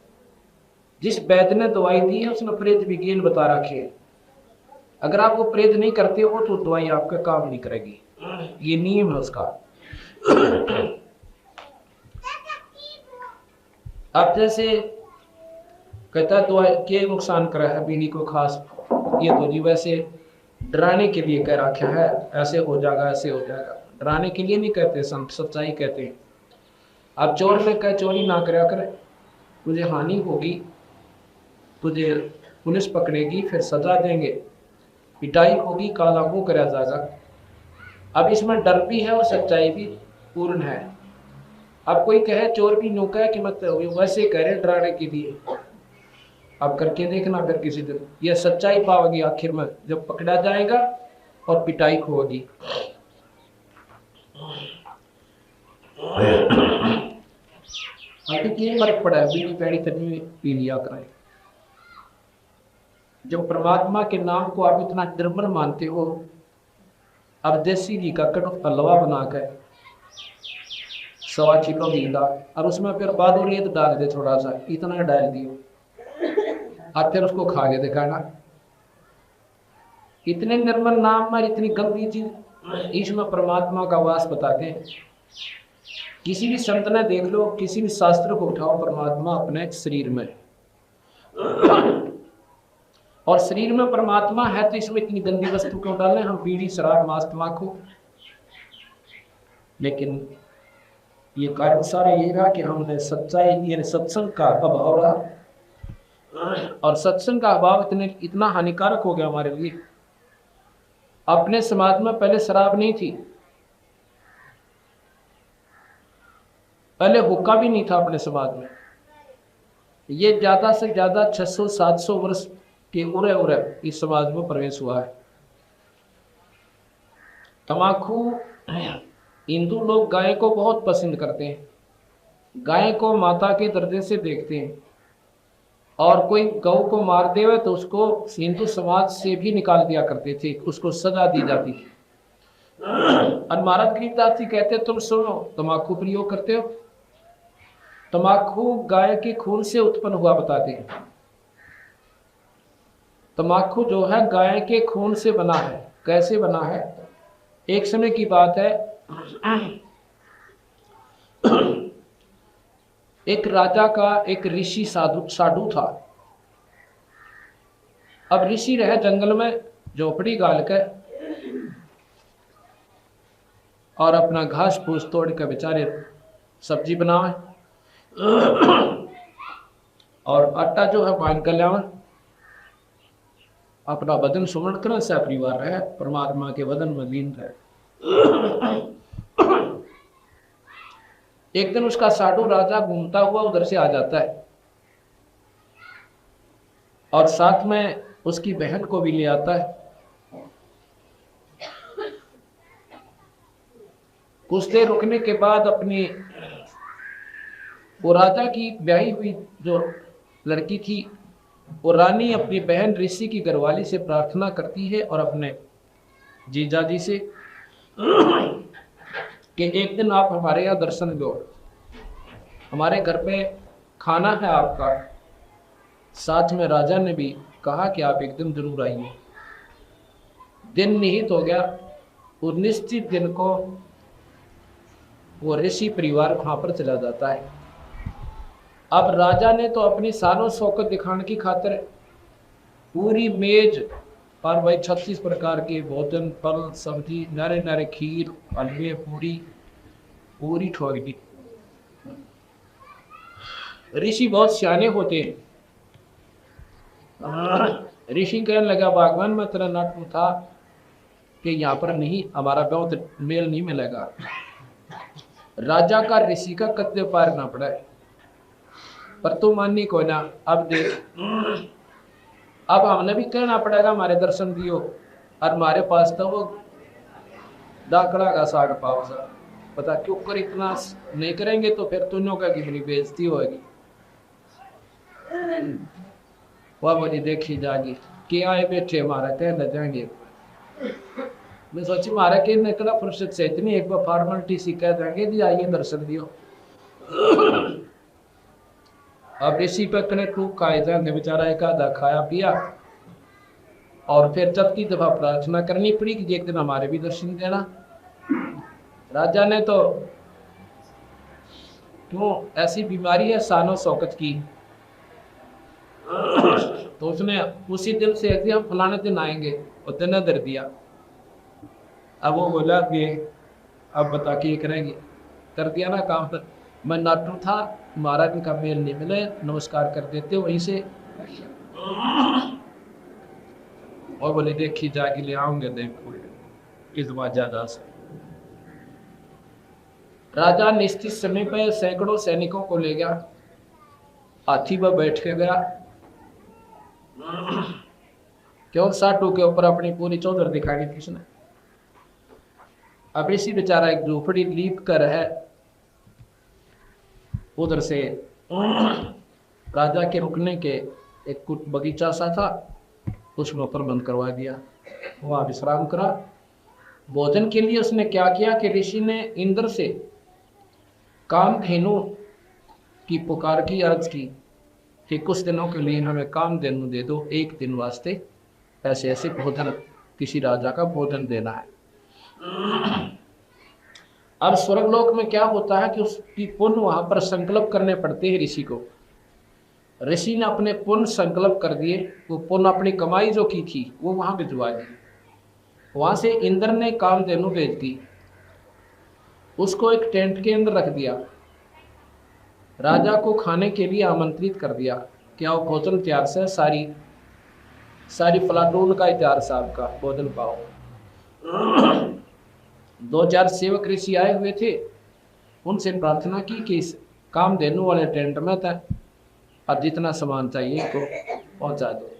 जिस वैद्य ने दवाई दी है उसने प्रेत विज्ञान बता रखे है। अगर आप वो प्रेत नहीं करते हो तो दवाई आपका काम नहीं करेगी, ये नियम है उसका। अब जैसे कहता है दवाई के नुकसान करा है बीड़ी को खास, ये तो जी वैसे डराने के लिए कह रखा है, ऐसे हो जाएगा ऐसे हो जाएगा। डराने के लिए नहीं कहते संत, सच्चाई कहते हैं। अब चोर ने कहा चोरी ना करया करे, तुझे हानि होगी, तुझे पुलिस पकड़ेगी, फिर सजा देंगे, पिटाई होगी, काला मुंह कराया जाएगा। अब इसमें डर भी है और सच्चाई भी पूर्ण है। अब कोई कहे चोर भी नौका है कि मत वैसे कह रहे डराने के लिए, अब करके देखना फिर किसी दिन यह सच्चाई पाओगी आखिर में जब पकड़ा जाएगा और पिटाई होगी। ये फर्क पड़ा है, बीड़ी पैड़ी करनी पी लिया करें। जब परमात्मा के नाम को आप इतना निर्मल मानते हो, अब देसी घी का कटुक हलवा बनाकर 1.25 किलो घी डाल और उसमें फिर बादुरियत डाल दे, थोड़ा सा इतना डाल दियो और फिर उसको खा के दिखाना। इतने निर्मल नाम में इतनी गंदी चीज, इसमें परमात्मा का वास बताते हैं। किसी भी संत ने देख लो, किसी भी शास्त्र को उठाओ, परमात्मा अपने शरीर में, और शरीर में परमात्मा है तो इसमें इतनी गंदी वस्तु क्यों डालें हम? बीड़ी, शराब, मांस, तंबाकू। लेकिन ये कारण सारा ये रहा कि हमने सच्चाई यानी सत्संग का अभाव रहा, और सत्संग का अभाव इतना हानिकारक हो गया हमारे लिए। अपने समाज में पहले शराब नहीं थी, पहले हुक्का भी नहीं था अपने समाज में। ये ज्यादा से ज्यादा 600-700 वर्ष के उरे इस समाज में प्रवेश हुआ है। तंबाकू, हिंदू लोग गाय को बहुत पसंद करते हैं, गाय को माता के दर्जे से देखते हैं, और कोई गौ को मार देवे तो उसको हिंदू समाज से भी निकाल दिया करते थे, उसको सजा दी जाती थी। और महाराज गरीबदास जी कहते तुम सुनो, तंबाकू प्रयोग करते हो, तंबाकू गाय के खून से उत्पन्न हुआ बताते हैं। तंबाकू जो है गाय के खून से बना है। कैसे बना है? एक समय की बात है, एक राजा का एक ऋषि साधु था। अब ऋषि रहे जंगल में झोपड़ी गाल कर और अपना घास फूस तोड़ कर बेचारे सब्जी बनावे और आटा जो है बांध कर लियावे, अपना वदन सुमरण कर सह परिवार रहे, परमात्मा के वदन में लीन रहे। एक दिन उसका साधु राजा घूमता हुआ उधर से आ जाता है और साथ में उसकी बहन को भी ले आता है। कुछ देर रुकने के बाद अपनी वो राजा की ब्याही हुई जो लड़की थी, वो रानी अपनी बहन ऋषि की घरवाली से प्रार्थना करती है और अपने जीजा जी से कि एक दिन आप हमारे यहाँ दर्शन दो, हमारे घर पे खाना है आपका। साथ में राजा ने भी कहा कि आप एक दिन जरूर आइए। दिन निहित हो गया। वो निश्चित दिन को वो ऋषि परिवार वहां पर चला जाता है। अब राजा ने तो अपनी सारों शौकत दिखाने की खातिर पूरी मेज पर भाई 36 प्रकार के भोजन, फल, सब्जी, नारे नारे खीर, हलवे, पूरी ठोक दी। ऋषि बहुत सियाने होते हैं। ऋषि कहने लगा, भगवान मैं तेरा नाटक था कि यहाँ पर नहीं, हमारा बहुत मेल नहीं मिलेगा। राजा का ऋषि का कत्ते पार ना पड़ा है, पर तू माननी को ना। अब देख, अब हमने भी कहना पड़ेगा हमारे दर्शन दियो, और हमारे पास तो वो डाकड़ा का साग पाव सा, पता क्यों कर इतना नहीं करेंगे तो फिर तुनों का कितनी बेइज्जती होगी। वह बोली देखी जागी कि आए बैठे हमारा कहना जाएंगे। मैं सोची मारा के निकला फुर्सत से इतनी एक बार फॉर्मेलिटी सी कह देंगे जी आइए दर्शन दियो। अब ऋषि पे कने टूक खाए जाएंगे, बेचारा एक आधा खाया पिया और फिर चौथी दफा प्रार्थना करनी पड़ी कि एक दिन हमारे भी दर्शन देना। राजा ने तो क्यों ऐसी बीमारी है सानो शौकत की, तो उसने उसी दिन से हम फलाने दिन आएंगे, और दिन दर दिया। अब वो बोला कि अब बता के करेंगे, कर दिया ना काम। पर मैं नाटू था, महाराज का मेल नहीं मिले, नमस्कार कर देते वहीं से। और बोले देखी जाके ले आऊंगे, देखो इस बार ज्यादा से। राजा निश्चित समय पर सैकड़ों सैनिकों को ले गया, हाथी पर बैठ के गया, क्यों साटू के ऊपर अपनी पूरी चौधर दिखाई थी उसने। अब इसी बेचारा एक झोपड़ी लीप कर है, उधर से राजा के रुकने के एक कुछ बगीचा सा था, उसमें ऊपर बंद करवा दिया, वहाँ विश्राम करा। भोजन के लिए उसने क्या किया कि ऋषि ने इंद्र से कामधेनु की पुकार की, अर्ज की कि कुछ दिनों के लिए हमें कामधेनु दे दो, एक दिन वास्ते ऐसे ऐसे भोजन, किसी राजा का भोजन देना है। अब स्वर्गलोक में क्या होता है कि उसकी पुण्य वहां पर संकल्प करने पड़ते हैं ऋषि को। ऋषि ने अपने पुण्य संकल्प कर दिए, वो पुण्य अपनी कमाई जो की थी वो वहां भिजवा दी। वहां से इंद्र ने कामधेनु भेज दी, उसको एक टेंट के अंदर रख दिया, राजा को खाने के लिए आमंत्रित कर दिया कि आओ भोजन तैयार से, सारी फलाटून का तैयार से, आपका भोजन पाओ। 2-4 सेवक ऋषि आए हुए थे, उनसे प्रार्थना की कि इस कामधेनु वाले टेंट में था और जितना सामान चाहिए इसको पहुंचा दो।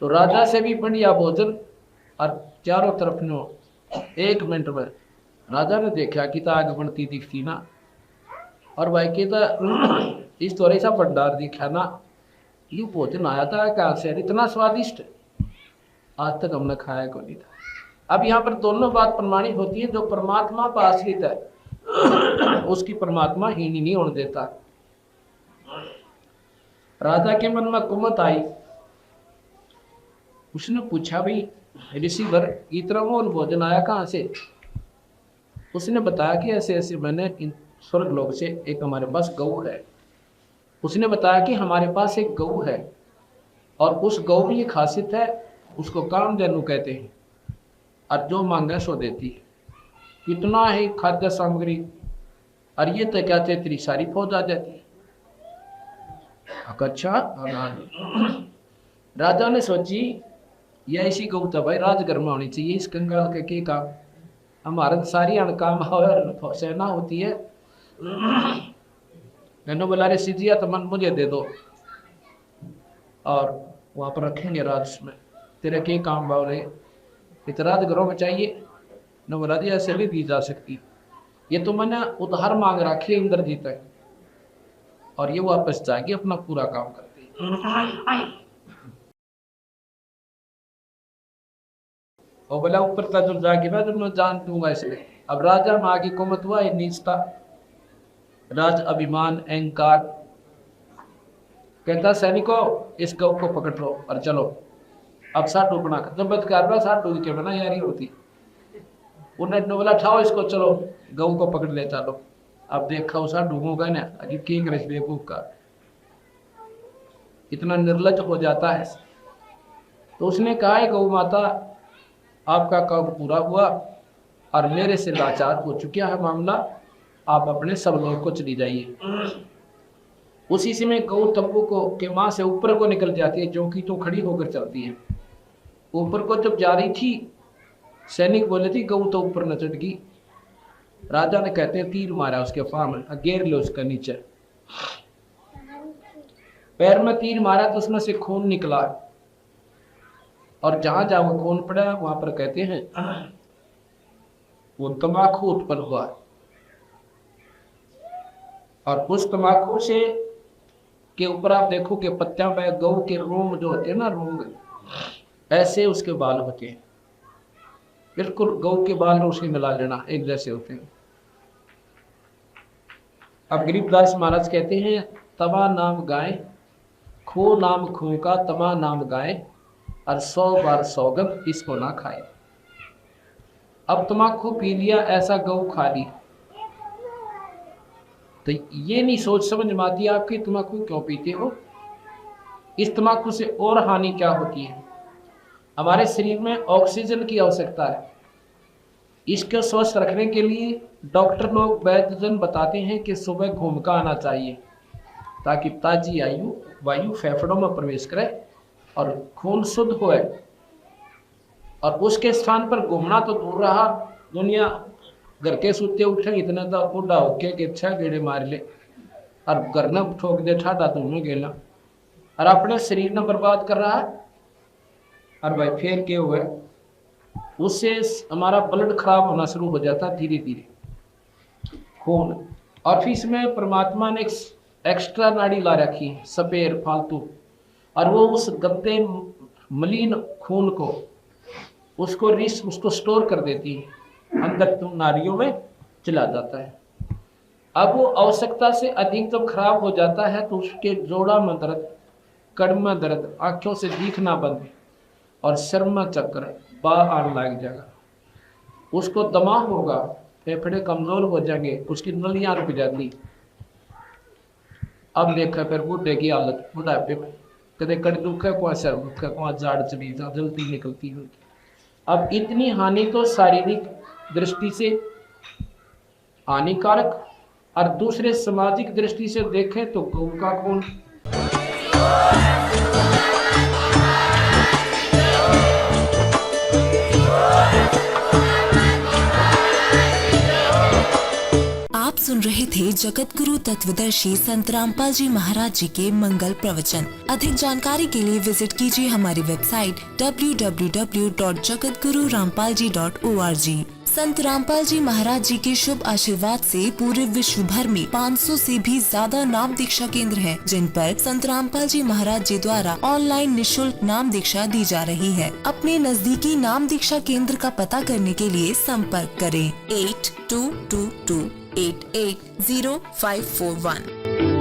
तो राजा से भी बढ़िया भोजन, और चारों तरफ नो 1 मिनट में राजा ने देखा कि आग बनती दिखती ना, और भाई की तो इस थोड़े सा भंडार दिखा ना, ये भोजन आया था कहाँ से, इतना स्वादिष्ट आज तक हमने खाया को नहीं था। अब यहाँ पर दोनों बात प्रमाणित होती है, जो परमात्मा पर आश्रित है उसकी परमात्मा हीन नहीं होने देता। राजा के मन में कुमत आई, उसने पूछा भाई ऋषि वर इतना मोल भोजन आया कहाँ से। उसने बताया कि ऐसे ऐसे मैंने स्वर्ग लोक से एक हमारे पास गऊ है। उसने बताया कि हमारे पास एक गऊ है और उस गऊ में ये खासियत है, उसको कामधेनु कहते हैं, और जो मांगे सो देती है। कितना ही खाद्य सामग्री और ये तो क्या तेरी सारी फौज आ जाती है। अच्छा राजा ने सोची ये ऐसी गौ तो भाई राजगर में होनी चाहिए, इस कंगाल के क्या काम, हमारा सारी अणकाम सेना होती है। मैंने बोला रे सिजिया तो मन मुझे दे दो और वहां पर रखेंगे राज में, तेरे के काम बावले इतना राजगरों में चाहिए न। बोला दिया ऐसे भी दी जा सकती, ये तो मैंने उधार मांग रखी है इंद्रजीत है, और ये वापस जाके अपना पूरा काम करते हैं। और बोला ऊपर का जब जाके मैं जान दूंगा इसलिए। अब राजा माँ की कुमत हुआ नीचता, राज अभिमान अहंकार, कहता सैनिकों इस गौ को पकड़ लो और चलो। अब साटू बना जब बदकार साटू के बना यारी होती, उन्होंने बोला उठाओ इसको चलो गऊ को पकड़ ले चलो। अब देखा उसा डूबूंगा ना अभी किंग रस बेवकूफ का इतना निर्लज हो जाता है। तो उसने कहा है गौ माता आपका काम पूरा हुआ और मेरे से लाचार हो चुका है मामला, आप अपने सब लोग को चली जाइए। उसी समय गौ तब्बू को के माँ से ऊपर को निकल जाती है, जो कि तो खड़ी होकर चलती है। ऊपर को जब जा रही थी सैनिक बोले थी गऊ तो ऊपर न चढ़ गई। राजा ने कहते हैं तीर मारा उसके फार्म में, घेर लो उसका नीचे। पैर में तीर मारा तो उसमें से खून निकला, और जहां जहां वो खून पड़ा वहां पर कहते हैं वो तंबाकू उत्पन्न हुआ, और उस तंबाकू से के ऊपर आप देखो कि पत्तियां पे गऊ के रोम जो होते हैं ना, रोम ऐसे उसके बाल होते हैं, बिल्कुल गऊ के बाल उसके मिला लेना एक जैसे होते हैं। अब गरीबदास महाराज कहते हैं तमा नाम गाय खो नाम खो का, तमा नाम गाय और 100 बार सौगंध इसको ना खाए। अब तम्बाकू पी लिया ऐसा गऊ खा ली, तो ये नहीं सोच समझ में आती आपकी तम्बाकू क्यों पीते हो, इस तम्बाकू से और हानि क्या होती है। हमारे शरीर में ऑक्सीजन की आवश्यकता है, इसको स्वस्थ रखने के लिए डॉक्टर लोग वैद्यजन बताते हैं कि सुबह घूम कर आना चाहिए ताकि ताजी वायु फेफड़ों में प्रवेश करे और खून शुद्ध होए। और उसके स्थान पर घूमना तो दूर रहा, दुनिया घर के सूते उठे इतना तो बूढ़ा होके कि अच्छा गेड़े मार ले और घर न ठोक दे ठाडा तुम्हें गेला और अपने शरीर ने बर्बाद कर रहा है। और भाई फिर क्या हुआ, उससे हमारा ब्लड खराब होना शुरू हो जाता धीरे धीरे खून। और फिर इसमें परमात्मा ने एक्स्ट्रा नाड़ी ला रखी है सपेर फालतू, और वो उस गंदे मलिन खून को उसको स्टोर कर देती है, अंदर तुम नाड़ियों में चला जाता है। अब वो आवश्यकता से अधिक जब खराब हो जाता है तो उसके जोड़ा में दर्द, कड़ में दर्द, आंखों से दिखना बंद और सिर में चक्कर बाहर आने लग जाएगा, उसको दमा होगा, फेफड़े कमजोर हो जाएंगे, उसकी नलियां रुक जाती। अब देखा फिर बूढ़े की हालत, बुढ़ापे में कदे कड़ दुख है, कोई सिर दुख है, कोई जाड़ चली जल्दी निकलती है। अब इतनी हानि तो शारीरिक दृष्टि से हानिकारक, और दूसरे सामाजिक दृष्टि से देखें तो गऊ का खून। आप सुन रहे थे जगत गुरु तत्वदर्शी संत रामपाल जी महाराज जी के मंगल प्रवचन। अधिक जानकारी के लिए विजिट कीजिए हमारी वेबसाइट www.jagatgururampalji.org। संत रामपाल जी महाराज जी के शुभ आशीर्वाद से पूरे विश्व भर में 500 से भी ज्यादा नाम दीक्षा केंद्र हैं, जिन पर संत रामपाल जी महाराज जी द्वारा ऑनलाइन निशुल्क नाम दीक्षा दी जा रही है। अपने नजदीकी नाम दीक्षा केंद्र का पता करने के लिए संपर्क करें 8222880541।